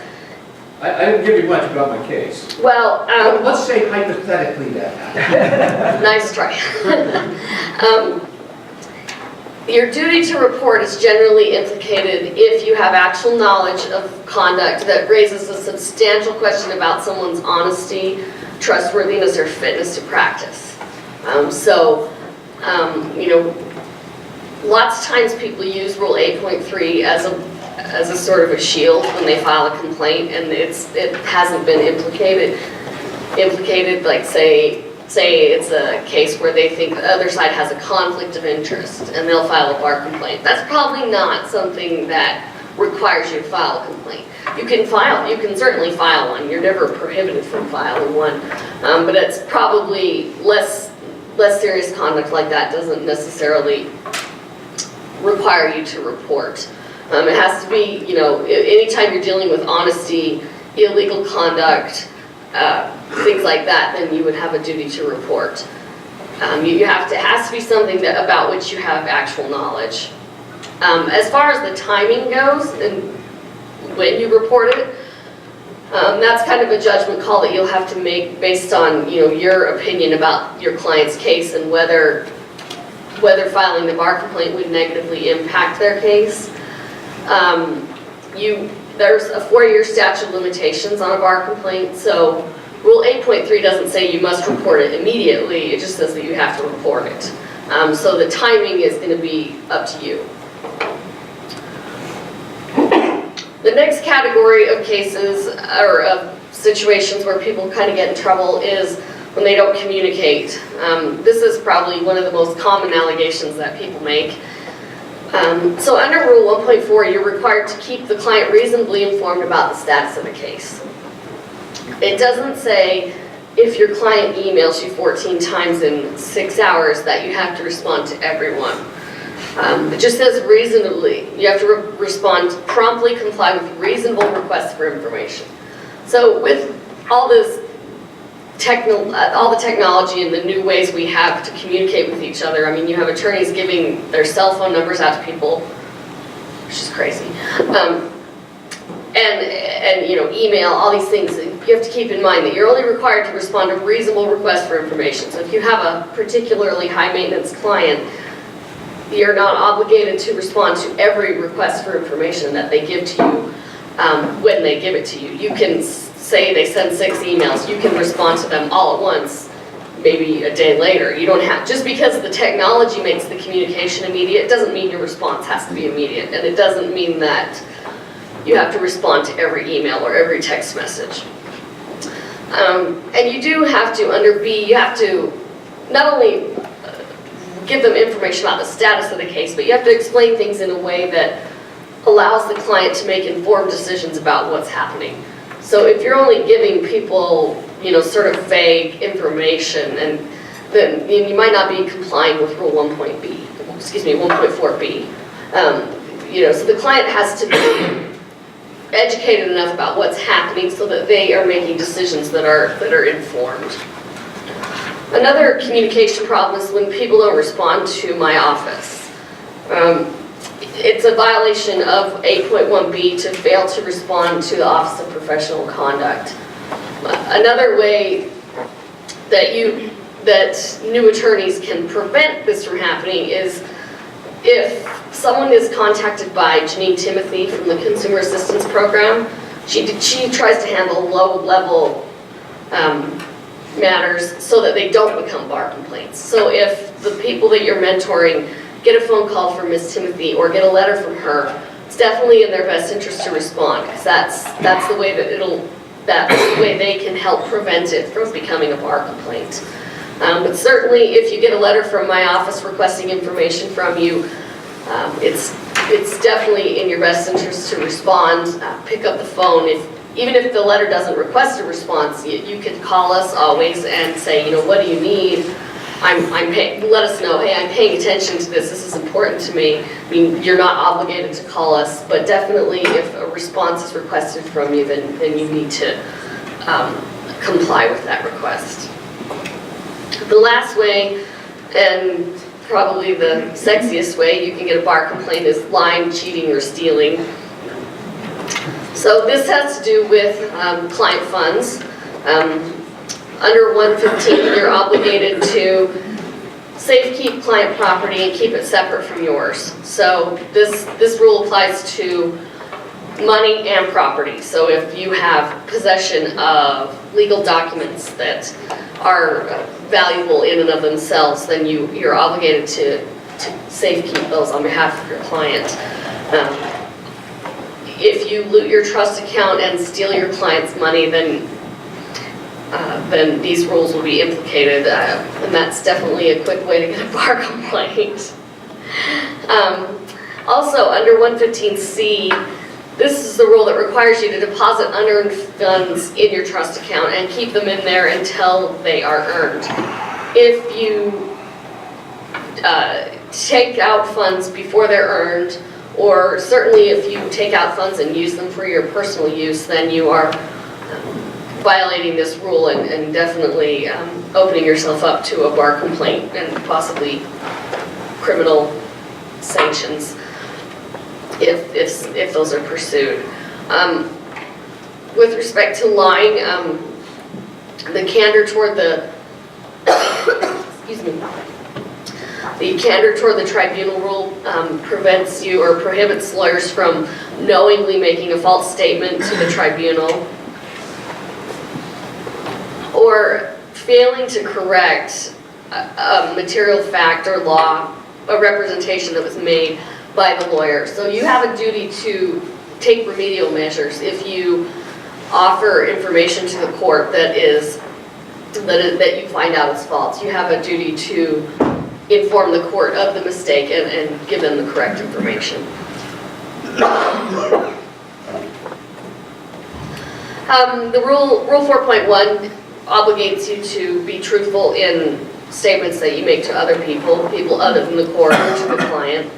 I didn't give you much about my case. well, Let's say hypothetically that. nice try. Your duty to report is generally implicated if you have actual knowledge of conduct that raises a substantial question about someone's honesty, trustworthiness, or fitness to practice. You know, lots of times people use Rule 8.3 as a sort of a shield when they file a complaint, and it hasn't been implicated. Like say it's a case where they think the other side has a conflict of interest and they'll file a bar complaint. That's probably not something that requires you to file a complaint. You can certainly file one, you're never prohibited from filing one, but it's probably less serious conduct like that doesn't necessarily require you to report. It has to be, anytime you're dealing with honesty, illegal conduct, things like that, then you would have a duty to report. It has to be something about which you have actual knowledge. As far as the timing goes and when you report it, that's kind of a judgment call that you'll have to make based on your opinion about your client's case and whether filing the bar complaint would negatively impact their case. There's a 4-year statute of limitations on a bar complaint, so Rule 8.3 doesn't say you must report it immediately, it just says that you have to report it. So the timing is going to be up to you. The next category of cases, or of situations where people kind of get in trouble, is when they don't communicate. This is probably one of the most common allegations that people make. So under Rule 1.4, you're required to keep the client reasonably informed about the status of the case. It doesn't say if your client emails you 14 times in 6 hours that you have to respond to everyone. It just says reasonably. You have to respond, promptly comply with reasonable requests for information. So with all this all the technology and the new ways we have to communicate with each other, I mean, you have attorneys giving their cell phone numbers out to people, which is crazy. And email, all these things, you have to keep in mind that you're only required to respond to reasonable requests for information. So if you have a particularly high maintenance client, you're not obligated to respond to every request for information that they give to you when they give it to you. You can say they send 6 emails, you can respond to them all at once, maybe a day later. You don't have, just because the technology makes the communication immediate, it doesn't mean your response has to be immediate, and it doesn't mean that you have to respond to every email or every text message. And you do have to, under B, you have to not only give them information about the status of the case, but you have to explain things in a way that allows the client to make informed decisions about what's happening. So if you're only giving people, sort of vague information, and then you might not be complying with Rule 1.4b. So the client has to be educated enough about what's happening so that they are making decisions that are informed. Another communication problem is when people don't respond to my office. It's a violation of 8.1b to fail to respond to the Office of Professional Conduct. Another way that new attorneys can prevent this from happening is if someone is contacted by Janine Timothy from the Consumer Assistance Program, she tries to handle low-level matters so that they don't become bar complaints. So if the people that you're mentoring get a phone call from Ms. Timothy or get a letter from her, it's definitely in their best interest to respond, because that's the way that's the way they can help prevent it from becoming a bar complaint. But certainly, if you get a letter from my office requesting information from you, it's definitely in your best interest to respond. Pick up the phone. Even if the letter doesn't request a response, you could call us always and say, what do you need? Let us know, hey, I'm paying attention to this. This is important to me. I mean, you're not obligated to call us, but definitely if a response is requested from you, then you need to comply with that request. The last way, and probably the sexiest way you can get a bar complaint, is lying, cheating, or stealing. So this has to do with client funds. Under 115, you're obligated to safekeep client property and keep it separate from yours. So this rule applies to money and property. So if you have possession of legal documents that are valuable in and of themselves, then you're obligated to safekeep those on behalf of your client. If you loot your trust account and steal your client's money, then these rules will be implicated, and that's definitely a quick way to get a bar complaint. Also, under 115C, This is the rule that requires you to deposit unearned funds in your trust account and keep them in there until they are earned. If you take out funds before they're earned, or certainly if you take out funds and use them for your personal use, then you are violating this rule and definitely opening yourself up to a bar complaint and possibly criminal sanctions if those are pursued. With respect to lying, the candor toward the excuse me. The candor toward the tribunal rule prevents you or prohibits lawyers from knowingly making a false statement to the tribunal or failing to correct a material fact or law, a representation that was made by the lawyer. So you have a duty to take remedial measures if you offer information to the court that you find out is false. You have a duty to inform the court of the mistake and give them the correct information. The rule 4.1 obligates you to be truthful in statements that you make to other people other than the court or to the client.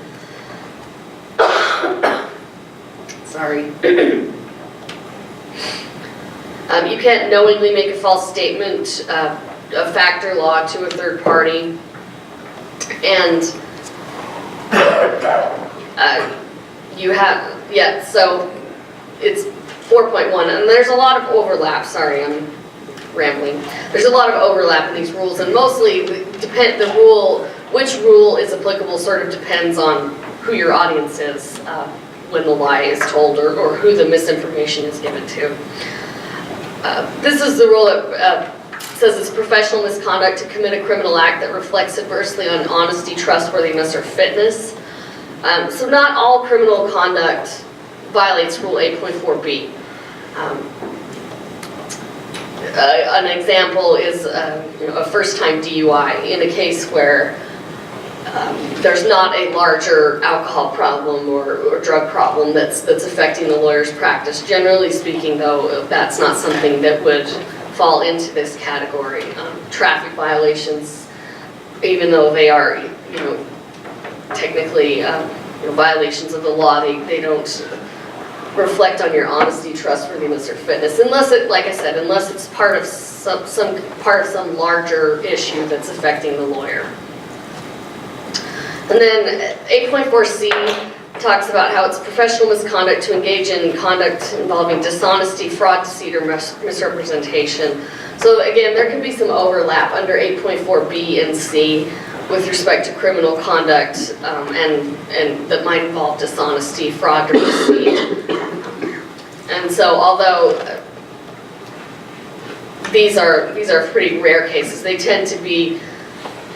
Sorry. You can't knowingly make a false statement of fact or law to a third party. And you have, so it's 4.1, and there's a lot of overlap. Sorry, I'm rambling. There's a lot of overlap in these rules, and mostly which rule is applicable sort of depends on who your audience is when the lie is told or who the misinformation is given to. This is the rule that says it's professional misconduct to commit a criminal act that reflects adversely on honesty, trustworthiness, or fitness. So not all criminal conduct violates Rule 8.4b. An example is a first-time DUI in a case where there's not a larger alcohol problem or drug problem that's affecting the lawyer's practice. Generally speaking, though, that's not something that would fall into this category. Traffic violations, even though they are, technically violations of the law, they don't reflect on your honesty, trustworthiness, or fitness, unless unless it's part of some larger issue that's affecting the lawyer. And then 8.4c talks about how it's professional misconduct to engage in conduct involving dishonesty, fraud, deceit, or misrepresentation. So again, there can be some overlap under 8.4b and c with respect to criminal conduct and that might involve dishonesty, fraud, or deceit. And so although these are pretty rare cases, they tend to be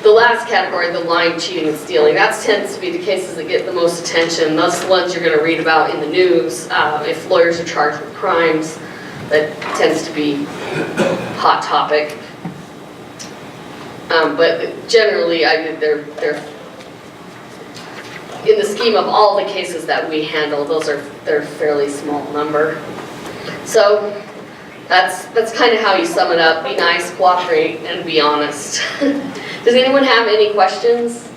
the last category, the lying, cheating, and stealing. That tends to be the cases that get the most attention. That's the ones you're going to read about in the news. If lawyers are charged with crimes, that tends to be hot topic. But generally, they're in the scheme of all the cases that we handle. They're a fairly small number. So that's kind of how you sum it up. Be nice, cooperate, and be honest. Does anyone have any questions?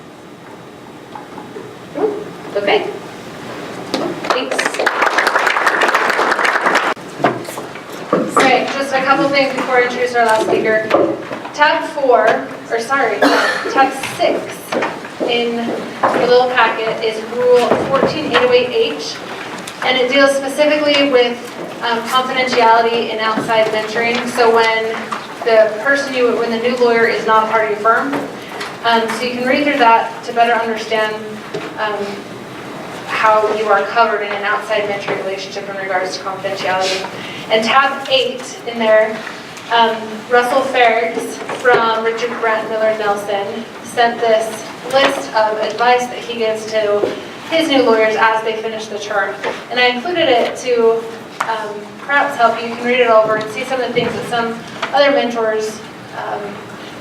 No? Okay. Thanks. Great, just a couple things before I introduce our last speaker. Tab 6 in your little packet is Rule 14808H, and it deals specifically with confidentiality in outside mentoring. So when the new lawyer is not a part of your firm, so you can read through that to better understand how you are covered in an outside mentoring relationship in regards to confidentiality. And tab 8 in there, Russell Ferris from Richard Brent Miller Nelson sent this list of advice that he gives to his new lawyers as they finish the term. And I included it to perhaps help you. You can read it over and see some of the things that some other mentors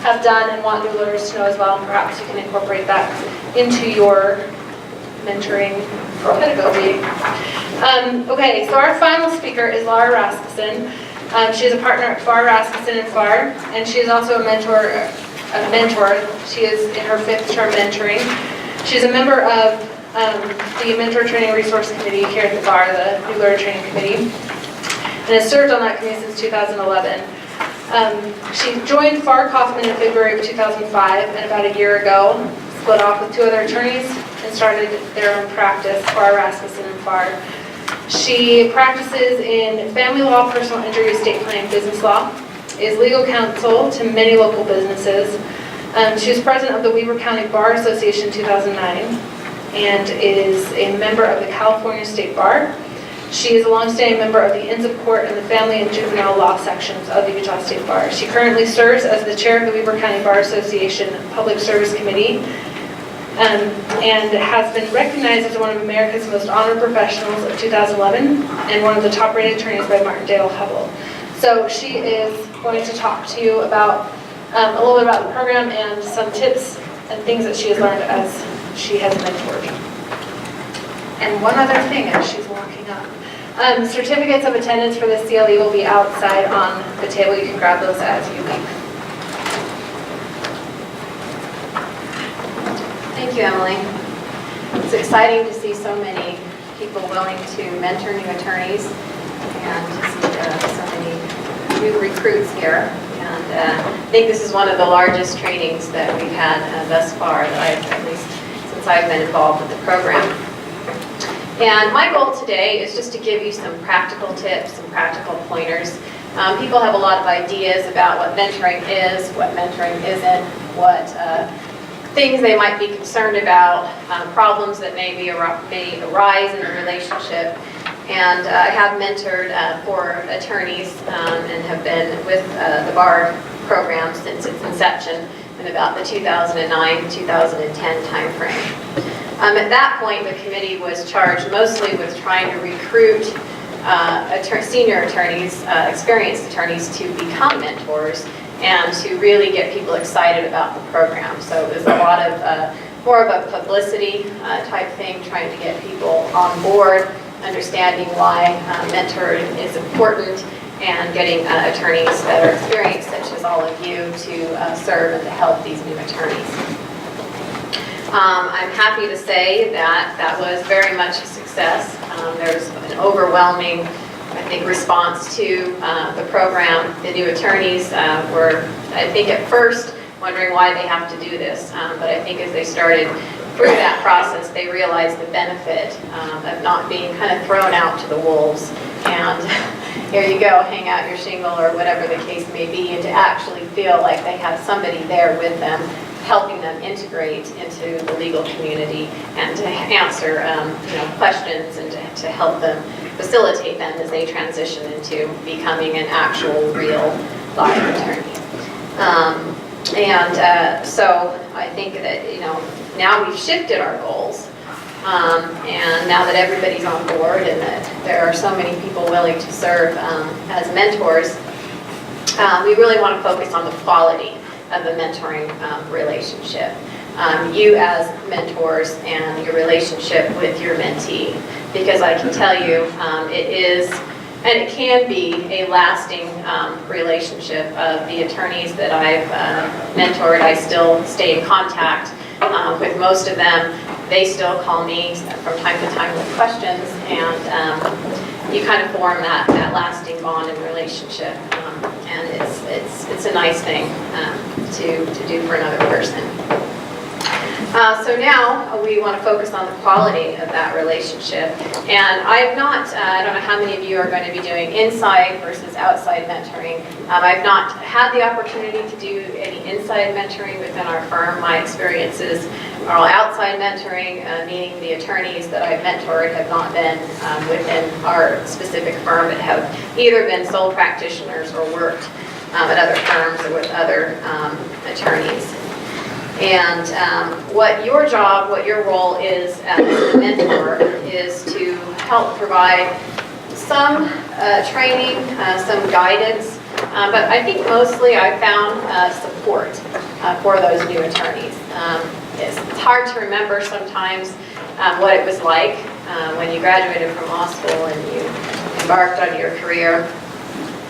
have done and want new lawyers to know as well, and perhaps you can incorporate that into your mentoring pedagogy. Okay, so our final speaker is Laura Rasmussen. She is a partner at Farr Rasmussen and Farr, and she is also a mentor. She is in her 5th term mentoring. She's a member of the Mentor Training Resource Committee here at the Bar, the New Lawyer Training Committee, and has served on that committee since 2011. She joined Farr Kaufman in February of 2005, and about a year ago, split off with 2 other attorneys and started their own practice, Farr Rasmussen and Farr. She practices in family law, personal injury, estate planning, business law, is legal counsel to many local businesses. She was president of the Weber County Bar Association in 2009 and is a member of the California State Bar. She is a longstanding member of the Inns of Court and the Family and Juvenile Law sections of the Utah State Bar. She currently serves as the chair of the Weber County Bar Association Public Service Committee and has been recognized as one of America's Most Honored Professionals of 2011 and one of the top-rated attorneys by Martindale Hubbell. So she is going to talk to you about a little bit about the program and some tips and things that she has learned as she has mentored. And one other thing as she's walking up. Certificates of attendance for the CLE will be outside on the table. You can grab those as you leave. Thank you, Emily. It's exciting to see so many people willing to mentor new attorneys and to see so many new recruits here. And I think this is one of the largest trainings that we've had thus far, at least since I've been involved with the program. And my goal today is just to give you some practical tips, some practical pointers. People have a lot of ideas about what mentoring is, what mentoring isn't, what things they might be concerned about, problems that may arise in a relationship. And I have mentored 4 attorneys and have been with the BAR program since its inception in about the 2009-2010 timeframe. At that point, the committee was charged mostly with trying to recruit senior attorneys, experienced attorneys to become mentors and to really get people excited about the program. So it was a lot of more of a publicity type thing, trying to get people on board, understanding why mentoring is important, and getting attorneys that are experienced, such as all of you, to serve and to help these new attorneys. I'm happy to say that that was very much a success. There's an overwhelming, I think, response to the program. The new attorneys were, I think at first, wondering why they have to do this. But I think as they started through that process, they realized the benefit of not being kind of thrown out to the wolves. And here you go, hang out your shingle or whatever the case may be, and to actually feel like they have somebody there with them, helping them integrate into the legal community and to answer questions and to help them, facilitate them as they transition into becoming an actual real live attorney. So I think that now we've shifted our goals, and now that everybody's on board and that there are so many people willing to serve as mentors, we really want to focus on the quality of the mentoring relationship. You as mentors and your relationship with your mentee, because I can tell you it is, and it can be, a lasting relationship. Of the attorneys that I've mentored, I still stay in contact with most of them. They still call me from time to time with questions, and you kind of form that lasting bond and relationship. And it's a nice thing to do for another person. So now we want to focus on the quality of that relationship. And I don't know how many of you are going to be doing inside versus outside mentoring. I've not had the opportunity to do any inside mentoring within our firm. My experiences are all outside mentoring, meaning the attorneys that I've mentored have not been within our specific firm, but have either been sole practitioners or worked at other firms or with other attorneys. And what your job, what your role is as a mentor is to help provide some training, some guidance, but I think mostly I found support for those new attorneys. It's hard to remember sometimes what it was like when you graduated from law school and you embarked on your career,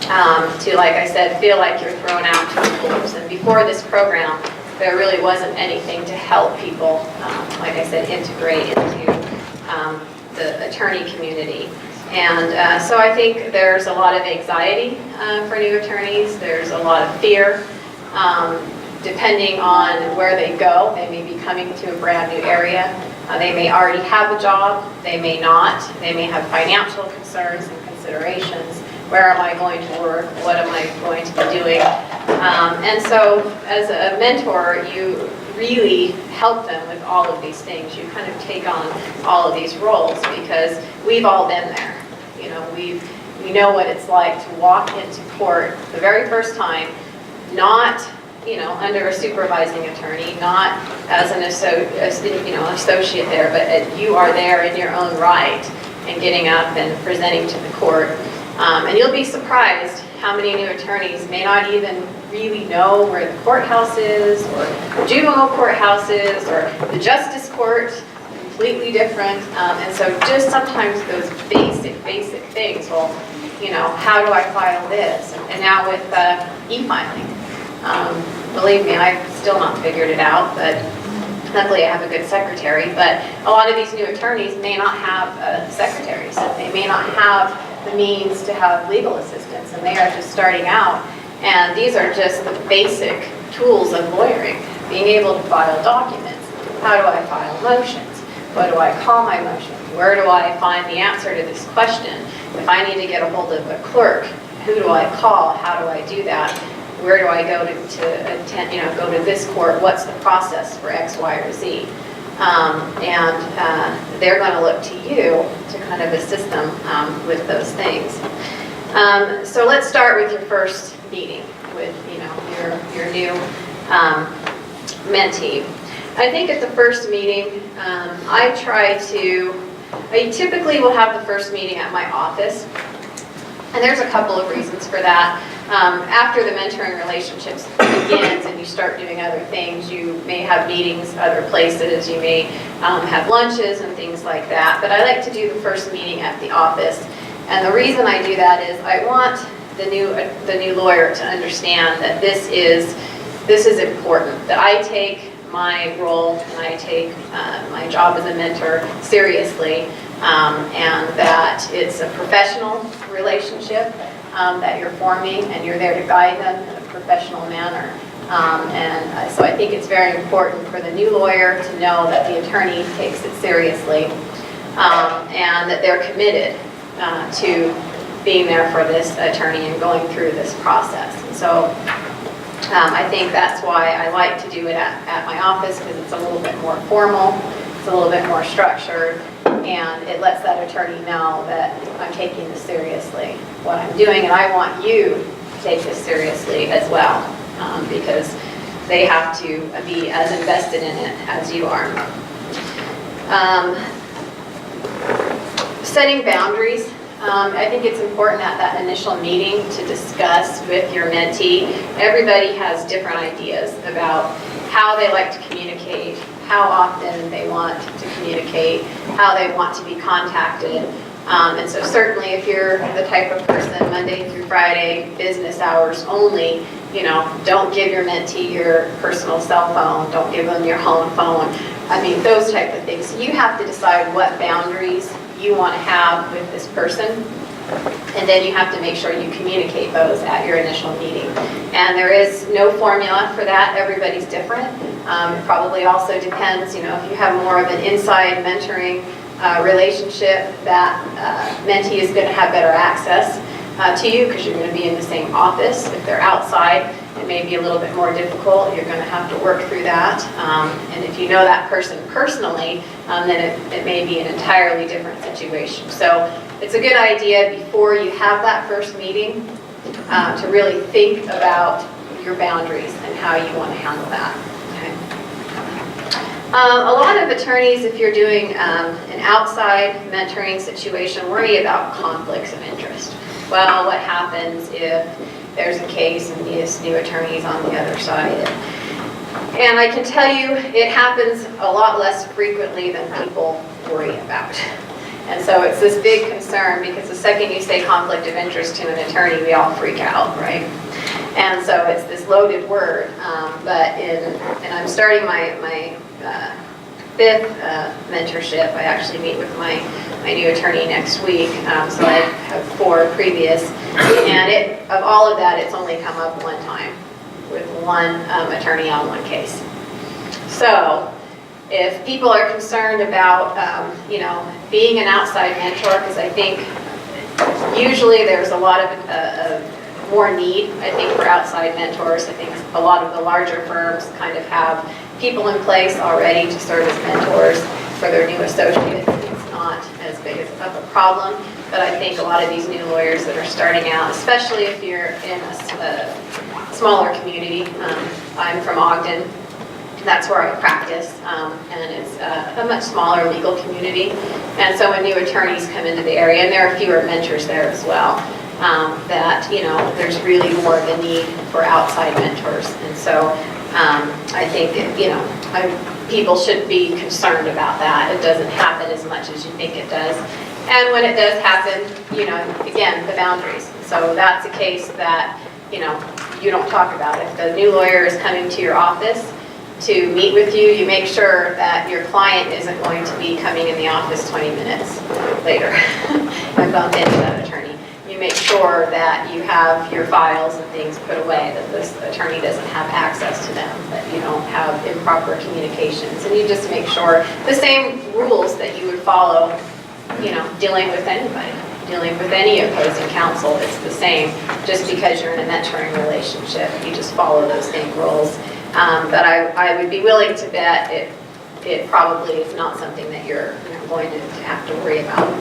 to, like I said, feel like you're thrown out to the wolves. And before this program, there really wasn't anything to help people, like I said, integrate into the attorney community. And so I think there's a lot of anxiety for new attorneys. There's a lot of fear. Depending on where they go, they may be coming to a brand new area. They may already have a job. They may not. They may have financial concerns and considerations. Where am I going to work? What am I going to be doing? And so as a mentor, you really help them with all of these things. You kind of take on all of these roles because we've all been there. You know, we know what it's like to walk into court the very first time, not under a supervising attorney, not as an associate there, but you are there in your own right and getting up and presenting to the court. And you'll be surprised how many new attorneys may not even really know where the courthouse is, or the juvenile courthouse is, or the justice court, completely different. And so just sometimes those basic things, well, how do I file this? And now with e-filing, believe me, I've still not figured it out, but luckily I have a good secretary. But a lot of these new attorneys may not have secretaries. They may not have the means to have legal assistance, and they are just starting out. And these are just the basic tools of lawyering. Being able to file documents. How do I file motions? What do I call my motion? Where do I find the answer to this question? If I need to get a hold of a clerk, who do I call? How do I do that? Where do I go to attend, go to this court? What's the process for X, Y, or Z? And they're going to look to you to kind of assist them with those things. So let's start with your first meeting with your new mentee. I think at the first meeting, I typically will have the first meeting at my office, and there's a couple of reasons for that. After the mentoring relationships begins and you start doing other things, you may have meetings other places, you may have lunches and things like that, but I like to do the first meeting at the office. And the reason I do that is I want the new lawyer to understand that this is important, that I take my role and I take my job as a mentor seriously, and that it's a professional relationship that you're forming, and you're there to guide them in a professional manner. And so I think it's very important for the new lawyer to know that the attorney takes it seriously, and that they're committed to being there for this attorney and going through this process. And so I think that's why I like to do it at my office, because it's a little bit more formal, it's a little bit more structured, and it lets that attorney know that I'm taking this seriously, what I'm doing, and I want you to take this seriously as well, because they have to be as invested in it as you are. Setting boundaries. I think it's important at that initial meeting to discuss with your mentee. Everybody has different ideas about how they like to communicate, how often they want to communicate, how they want to be contacted. And so certainly if you're the type of person, Monday through Friday, business hours only, don't give your mentee your personal cell phone, don't give them your home phone. I mean, those type of things. So you have to decide what boundaries you want to have with this person, and then you have to make sure you communicate those at your initial meeting. And there is no formula for that. Everybody's different. It probably also depends, if you have more of an inside mentoring relationship, that mentee is going to have better access to you because you're going to be in the same office. If they're outside, it may be a little bit more difficult. You're going to have to work through that. And if you know that person personally, then it may be an entirely different situation. So it's a good idea before you have that first meeting to really think about your boundaries and how you want to handle that. Okay. A lot of attorneys, if you're doing an outside mentoring situation, worry about conflicts of interest. Well, what happens if there's a case and this new attorney's on the other side? And I can tell you, it happens a lot less frequently than people worry about. And so it's this big concern, because the second you say conflict of interest to an attorney, we all freak out, right? And so it's this loaded word, and I'm starting my fifth mentorship. I actually meet with my new attorney next week, so I have 4 previous. And of all of that, it's only come up one time with one attorney on one case. So if people are concerned about, being an outside mentor, because I think usually there's a lot of more need, I think, for outside mentors. I think a lot of the larger firms kind of have people in place already to serve as mentors for their new associates. It's not as big of a problem, but I think a lot of these new lawyers that are starting out, especially if you're in a smaller community, I'm from Ogden, that's where I practice, and it's a much smaller legal community. And so when new attorneys come into the area, and there are fewer mentors there as well, that, there's really more of a need for outside mentors. And so I think, people should be concerned about that. It doesn't happen as much as you think it does. And when it does happen, again, the boundaries. So that's a case that, you don't talk about. If the new lawyer is coming to your office to meet with you, you make sure that your client isn't going to be coming in the office 20 minutes later and bump into that attorney. You make sure that you have your files and things put away, that this attorney doesn't have access to them, that you don't have improper communications, and you just make sure the same rules that you would follow, dealing with anybody, dealing with any opposing counsel. It's the same, just because you're in a mentoring relationship, you just follow those same rules. But I would be willing to bet it probably is not something that you're going to have to worry about.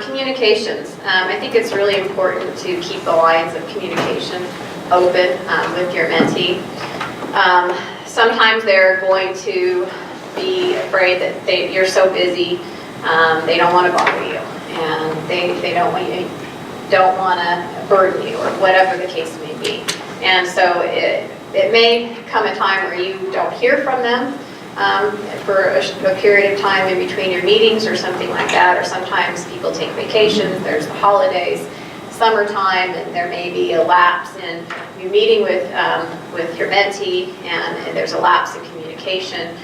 Communications. I think it's really important to keep the lines of communication open with your mentee. Sometimes they're going to be afraid that you're so busy, they don't want to bother you, and they don't want to burden you, or whatever the case may be. And so it may come a time where you don't hear from them for a period of time in between your meetings or something like that, or sometimes people take vacations, there's the holidays, summertime, and there may be a lapse in you meeting with your mentee, and there's a lapse in communication.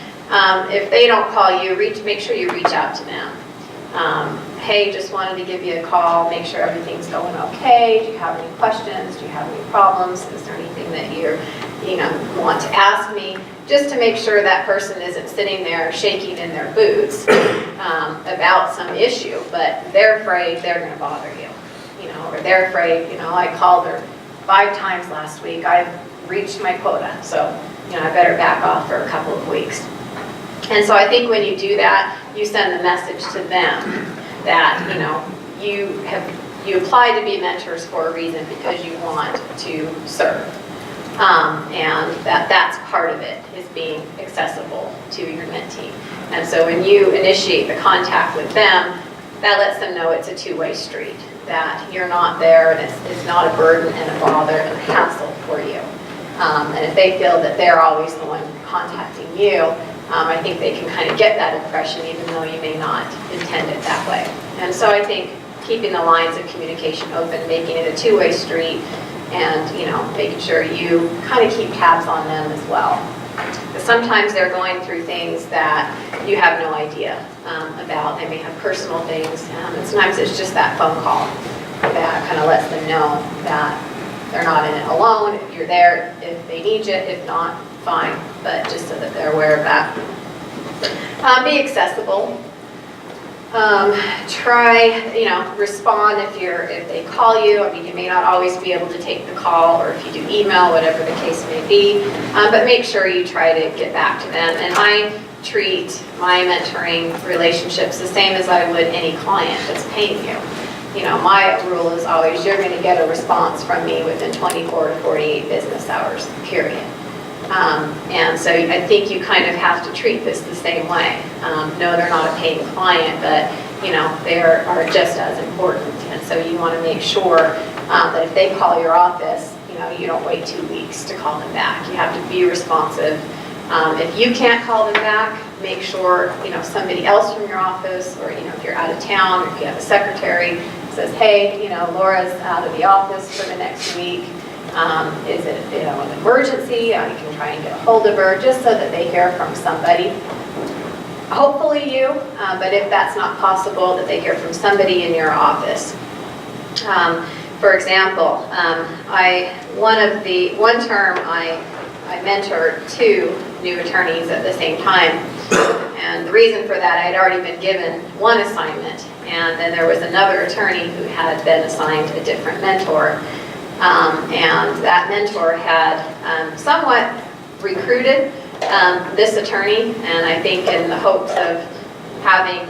If they don't call you, make sure you reach out to them. Hey, just wanted to give you a call, make sure everything's going okay. Do you have any questions? Do you have any problems? Is there anything that you want to ask me? Just to make sure that person isn't sitting there shaking in their boots about some issue, but they're afraid they're going to bother you, or they're afraid, I called her 5 times last week, I've reached my quota, so, I better back off for a couple of weeks. And so I think when you do that, you send the message to them that, you applied to be mentors for a reason, because you want to serve. And that's part of it, is being accessible to your mentee. And so when you initiate the contact with them, that lets them know it's a two-way street, that you're not there, and it's not a burden and a bother and a hassle for you. And if they feel that they're always the one contacting you, I think they can kind of get that impression, even though you may not intend it that way. And so I think keeping the lines of communication open, making it a two-way street, and making sure you kind of keep tabs on them as well. Because sometimes they're going through things that you have no idea about. They may have personal things, and sometimes it's just that phone call that kind of lets them know that they're not in it alone. You're there if they need you. If not, fine, but just so that they're aware of that. Be accessible. Try, respond if they call you. I mean, you may not always be able to take the call, or if you do email, whatever the case may be, but make sure you try to get back to them. And I treat my mentoring relationships the same as I would any client that's paying you. My rule is always, you're going to get a response from me within 24 to 48 business hours, period. And so I think you kind of have to treat this the same way. No, they're not a paying client, but they are just as important. And so you want to make sure that if they call your office, you don't wait 2 weeks to call them back. You have to be responsive. If you can't call them back, make sure, somebody else from your office, or, if you're out of town, or if you have a secretary, says, hey, Laura's out of the office for the next week. Is it, an emergency? You can try and get a hold of her, just so that they hear from somebody. Hopefully you, but if that's not possible, that they hear from somebody in your office. For example, one term I mentored 2 new attorneys at the same time. And the reason for that, I had already been given one assignment, and then there was another attorney who had been assigned a different mentor. And that mentor had somewhat recruited this attorney, and I think in the hopes of having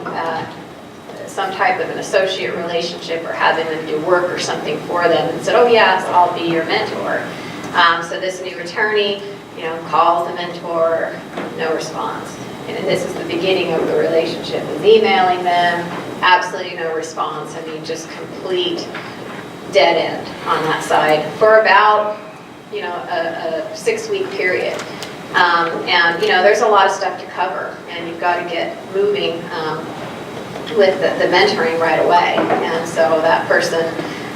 some type of an associate relationship, or having them do work or something for them, and said, oh yes, I'll be your mentor. So this new attorney, calls the mentor, no response. And this is the beginning of the relationship, is emailing them, absolutely no response. I mean, just complete dead end on that side for about, a 6-week period. And, there's a lot of stuff to cover, and you've got to get moving with the mentoring right away. And so that person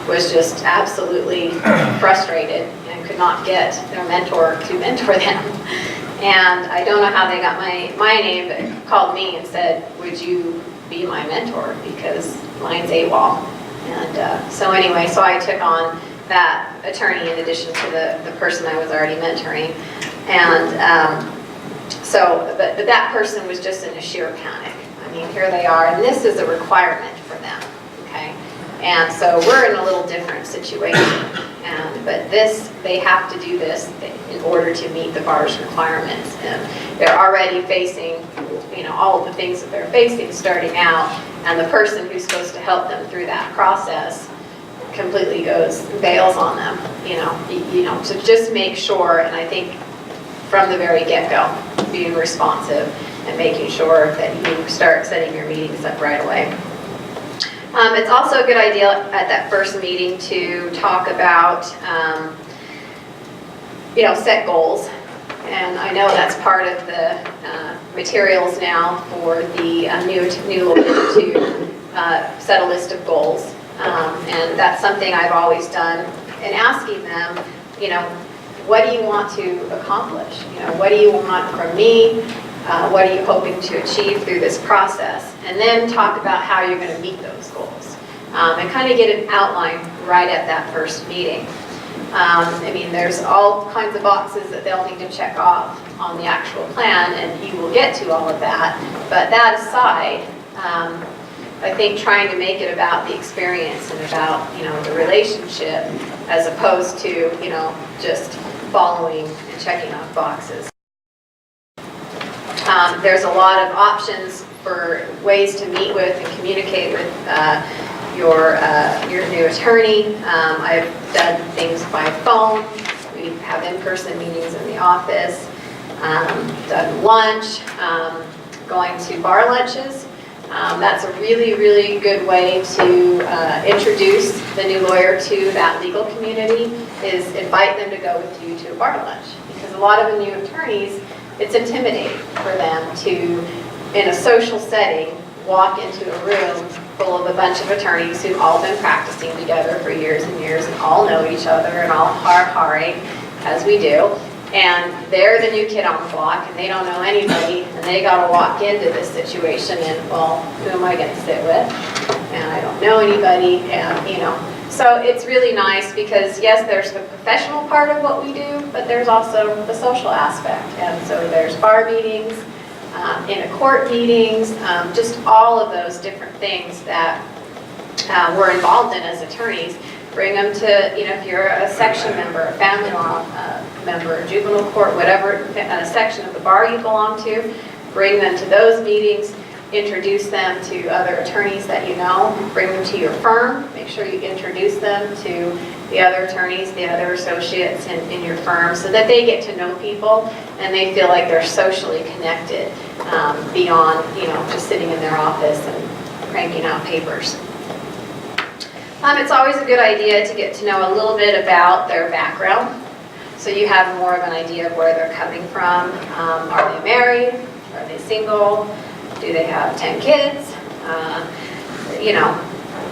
was just absolutely frustrated and could not get their mentor to mentor them. And I don't know how they got my name, but called me and said, would you be my mentor, because mine's AWOL. And so anyway, so I took on that attorney in addition to the person I was already mentoring. And but that person was just in a sheer panic. I mean, here they are, and this is a requirement for them, okay? And so we're in a little different situation. But they have to do this in order to meet the bar's requirements. And they're already facing, all of the things that they're facing starting out, and the person who's supposed to help them through that process completely bails on them, so just make sure, and I think from the very get-go, being responsive and making sure that you start setting your meetings up right away. It's also a good idea at that first meeting to talk about, set goals. And I know that's part of the materials now for the new lawyer to set a list of goals. And that's something I've always done in asking them, what do you want to accomplish? What do you want from me? What are you hoping to achieve through this process? And then talk about how you're going to meet those goals. And kind of get an outline right at that first meeting. There's all kinds of boxes that they'll need to check off on the actual plan, and you will get to all of that. But that aside, I think trying to make it about the experience and about, the relationship, as opposed to, just following and checking off boxes. There's a lot of options for ways to meet with and communicate with your new attorney. I've done things by phone. We have in-person meetings in the office. Done lunch, going to bar lunches. That's a really, really good way to introduce the new lawyer to that legal community, is invite them to go with you to a bar lunch. Because a lot of the new attorneys, it's intimidating for them to, in a social setting, walk into a room full of a bunch of attorneys who've all been practicing together for years and years and all know each other and all har-harring, as we do. And they're the new kid on the block, and they don't know anybody, and they got to walk into this situation, and, well, who am I going to sit with? And I don't know anybody, and, So it's really nice because, yes, there's the professional part of what we do, but there's also the social aspect. And so there's bar meetings, in a court meetings, just all of those different things that we're involved in as attorneys. Bring them to, if you're a section member, a family law member, a juvenile court, whatever section of the bar you belong to, bring them to those meetings, introduce them to other attorneys that you know, bring them to your firm, make sure you introduce them to the other attorneys, the other associates in your firm, so that they get to know people and they feel like they're socially connected beyond, just sitting in their office and cranking out papers. It's always a good idea to get to know a little bit about their background, so you have more of an idea of where they're coming from. Are they married? Are they single? Do they have 10 kids? You know,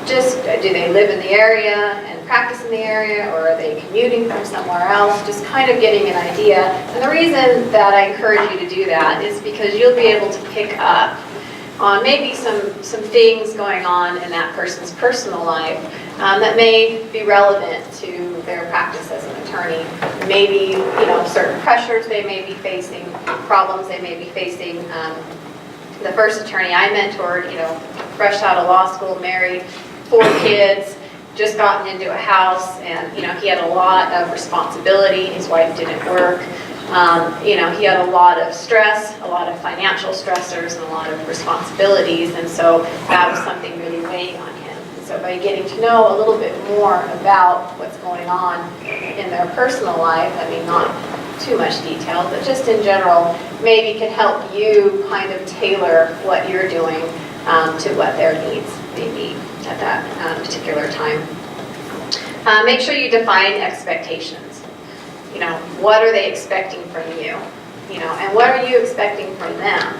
just do they live in the area and practice in the area, or are they commuting from somewhere else? Just kind of getting an idea. And the reason that I encourage you to do that is because you'll be able to pick up on maybe some things going on in that person's personal life that may be relevant to their practice as an attorney. Maybe, you know, certain pressures they may be facing, problems they may be facing. The first attorney I mentored, you know, fresh out of law school, married, 4 kids, just gotten into a house, and, you know, he had a lot of responsibility. His wife didn't work. You know, he had a lot of stress, a lot of financial stressors, and a lot of responsibilities, and so that was something really weighing on him. And so by getting to know a little bit more about what's going on in their personal life, I mean, not too much detail, but just in general, maybe can help you kind of tailor what you're doing to what their needs may be at that particular time. Make sure you define expectations. You know, what are they expecting from you? You know, and what are you expecting from them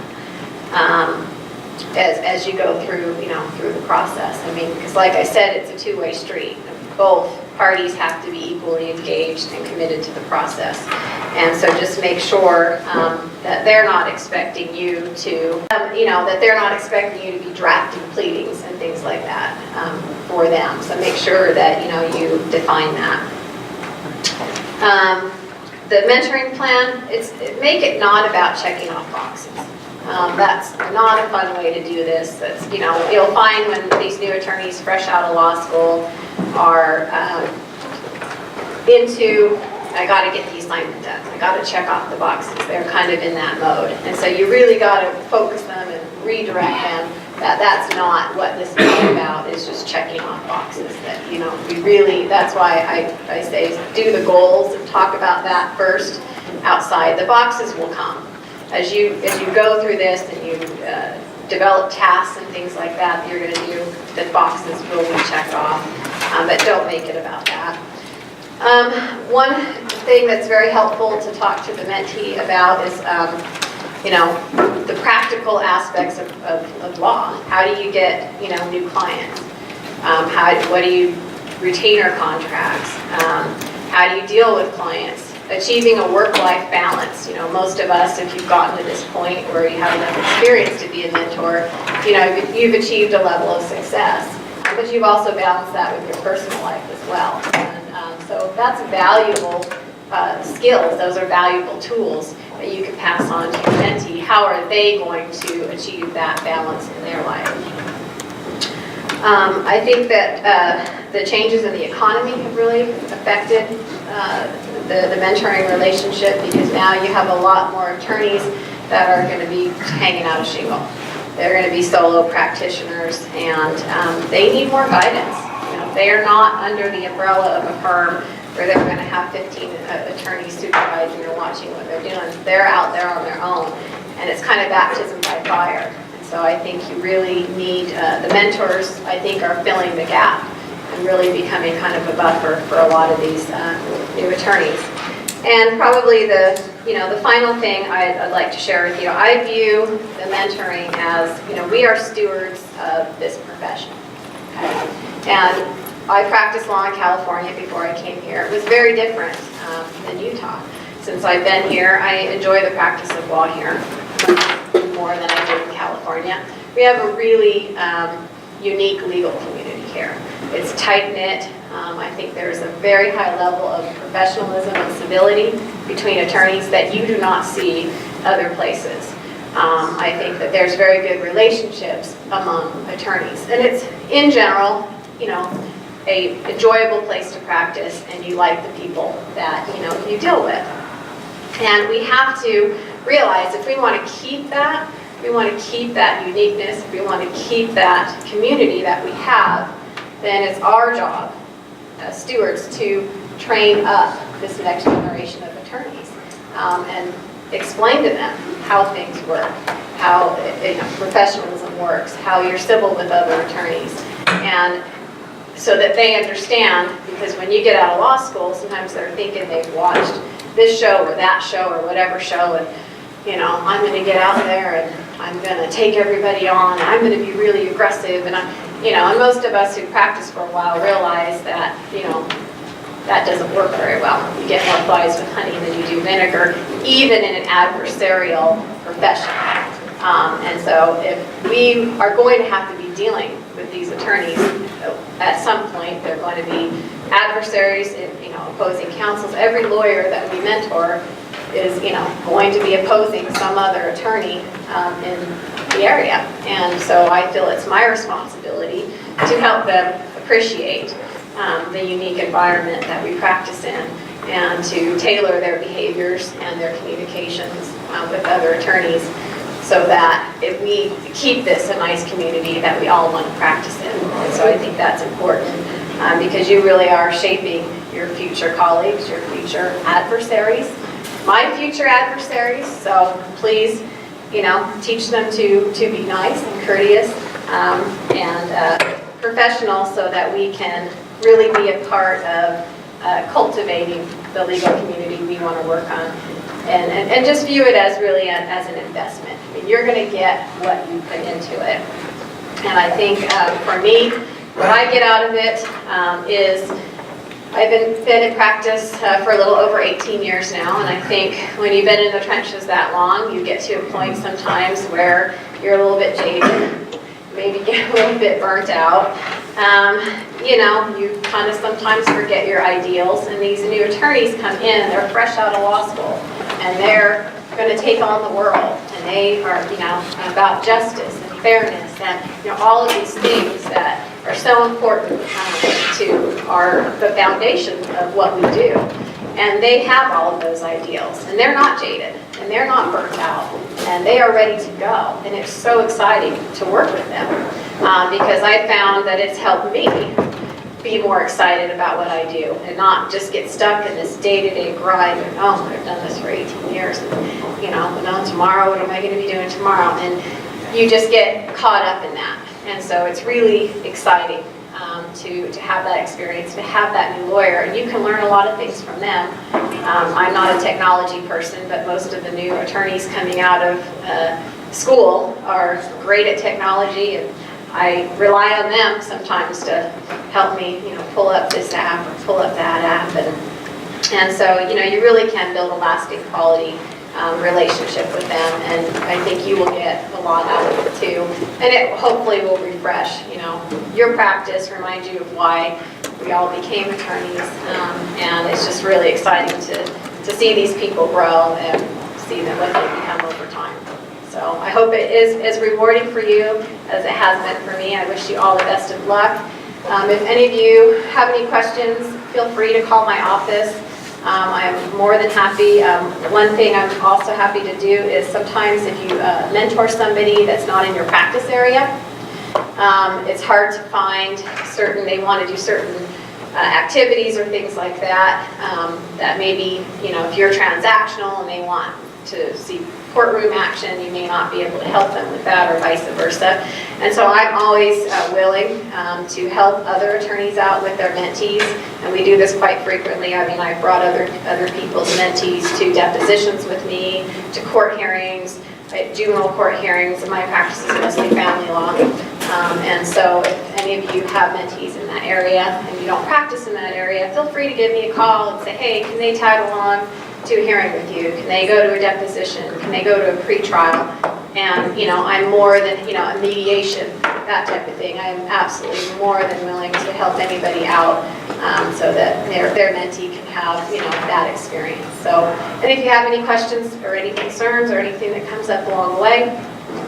as you go through, you know, through the process? I mean, because like I said, it's a two-way street. Both parties have to be equally engaged and committed to the process. And so just make sure that they're not expecting you to, you know, that they're not expecting you to be drafting pleadings and things like that for them. So make sure that, you know, you define that. The mentoring plan, make it not about checking off boxes. That's not a fun way to do this. That's, you know, you'll find when these new attorneys fresh out of law school are into, I got to get the assignment done. I got to check off the boxes. They're kind of in that mode. And so you really got to focus them and redirect them that that's not what this is about, is just checking off boxes. That, you know, we really, that's why I say do the goals and talk about that first outside. The boxes will come. As you go through this and you develop tasks and things like that you're going to do, the boxes will be checked off, but don't make it about that. One thing that's very helpful to talk to the mentee about is, you know, the practical aspects of law. How do you get, you know, new clients? What do you retainer contracts? How do you deal with clients? Achieving a work-life balance. You know, most of us, if you've gotten to this point where you have enough experience to be a mentor, you know, you've achieved a level of success. But you've also balanced that with your personal life as well. And so that's valuable skills. Those are valuable tools that you can pass on to your mentee. How are they going to achieve that balance in their life? I think that the changes in the economy have really affected the mentoring relationship, because now you have a lot more attorneys that are going to be hanging out a shingle. They're going to be solo practitioners, and they need more guidance. You know, they are not under the umbrella of a firm where they're going to have 15 attorneys supervising or watching what they're doing. They're out there on their own, and it's kind of baptism by fire. And so I think you really need, the mentors, I think, are filling the gap and really becoming kind of a buffer for a lot of these new attorneys. And probably the final thing I'd like to share with you, I view the mentoring as, you know, we are stewards of this profession. Okay? And I practiced law in California before I came here. It was very different than Utah. Since I've been here, I enjoy the practice of law here more than I did in California. We have a really unique legal community here. It's tight-knit. I think there's a very high level of professionalism and civility between attorneys that you do not see other places. I think that there's very good relationships among attorneys. And it's, in general, you know, a enjoyable place to practice, and you like the people that, you know, you deal with. And we have to realize if we want to keep that, we want to keep that uniqueness, if we want to keep that community that we have, then it's our job as stewards to train up this next generation of attorneys and explain to them how things work, how professionalism works, how you're civil with other attorneys. And so that they understand, because when you get out of law school, sometimes they're thinking they've watched this show or that show or whatever show, and I'm going to get out there and I'm going to take everybody on, and I'm going to be really aggressive, and and most of us who practice for a while realize that, that doesn't work very well. You get more flies with honey than you do vinegar, even in an adversarial profession. And so if we are going to have to be dealing with these attorneys, at some point they're going to be adversaries, opposing counsels. Every lawyer that we mentor is, going to be opposing some other attorney in the area. And so I feel it's my responsibility to help them appreciate the unique environment that we practice in, and to tailor their behaviors and their communications with other attorneys, so that if we keep this a nice community that we all want to practice in. And so I think that's important, because you really are shaping your future colleagues, your future adversaries, my future adversaries. So please, teach them to be nice and courteous and professional, so that we can really be a part of cultivating the legal community we want to work on. And just view it as really as an investment. I mean, you're going to get what you put into it. And I think for me, what I get out of it is I've been in practice for a little over 18 years now, and I think when you've been in the trenches that long, you get to a point sometimes where you're a little bit jaded, maybe get a little bit burnt out. You kind of sometimes forget your ideals, and these new attorneys come in, they're fresh out of law school, and they're going to take on the world, and they are, about justice and fairness and, all of these things that are so important to the foundation of what we do. And they have all of those ideals, and they're not jaded, and they're not burnt out, and they are ready to go. And it's so exciting to work with them, because I found that it's helped me be more excited about what I do, and not just get stuck in this day-to-day grind and, oh, I've done this for 18 years, and, tomorrow, what am I going to be doing tomorrow? And you just get caught up in that. And so it's really exciting to have that experience, to have that new lawyer, and you can learn a lot of things from them. I'm not a technology person, but most of the new attorneys coming out of school are great at technology, and I rely on them sometimes to help me, pull up this app or pull up that app, and so you really can build a lasting quality relationship with them, and I think you will get a lot out of it too. And it hopefully will refresh, your practice, remind you of why we all became attorneys, and it's just really exciting to see these people grow and see them what they become over time. So I hope it is as rewarding for you as it has been for me. I wish you all the best of luck. If any of you have any questions, feel free to call my office. I'm more than happy. One thing I'm also happy to do is sometimes if you mentor somebody that's not in your practice area, it's hard to find they want to do certain activities or things like that, that maybe, if you're transactional and they want to see courtroom action, you may not be able to help them with that, or vice versa. And so I'm always willing to help other attorneys out with their mentees, and we do this quite frequently. I mean, I've brought other people's mentees to depositions with me, to court hearings, juvenile court hearings. My practice is mostly family law. And so if any of you have mentees in that area and you don't practice in that area, feel free to give me a call and say, hey, can they tag along to a hearing with you? Can they go to a deposition? Can they go to a pretrial? And, I'm more than, a mediation, that type of thing. I'm absolutely more than willing to help anybody out so that their mentee can have, that experience. So, and if you have any questions or any concerns or anything that comes up along the way,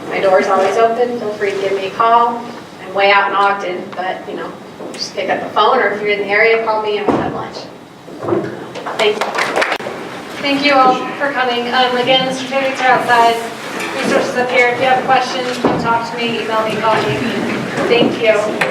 my door's always open. Feel free to give me a call. I'm way out in Ogden, but, just pick up the phone, or if you're in the area, call me and we'll have lunch. Thank you. Thank you all for coming. Again, the certificates are outside, resources up here. If you have questions, come talk to me, email me, call me. Thank you.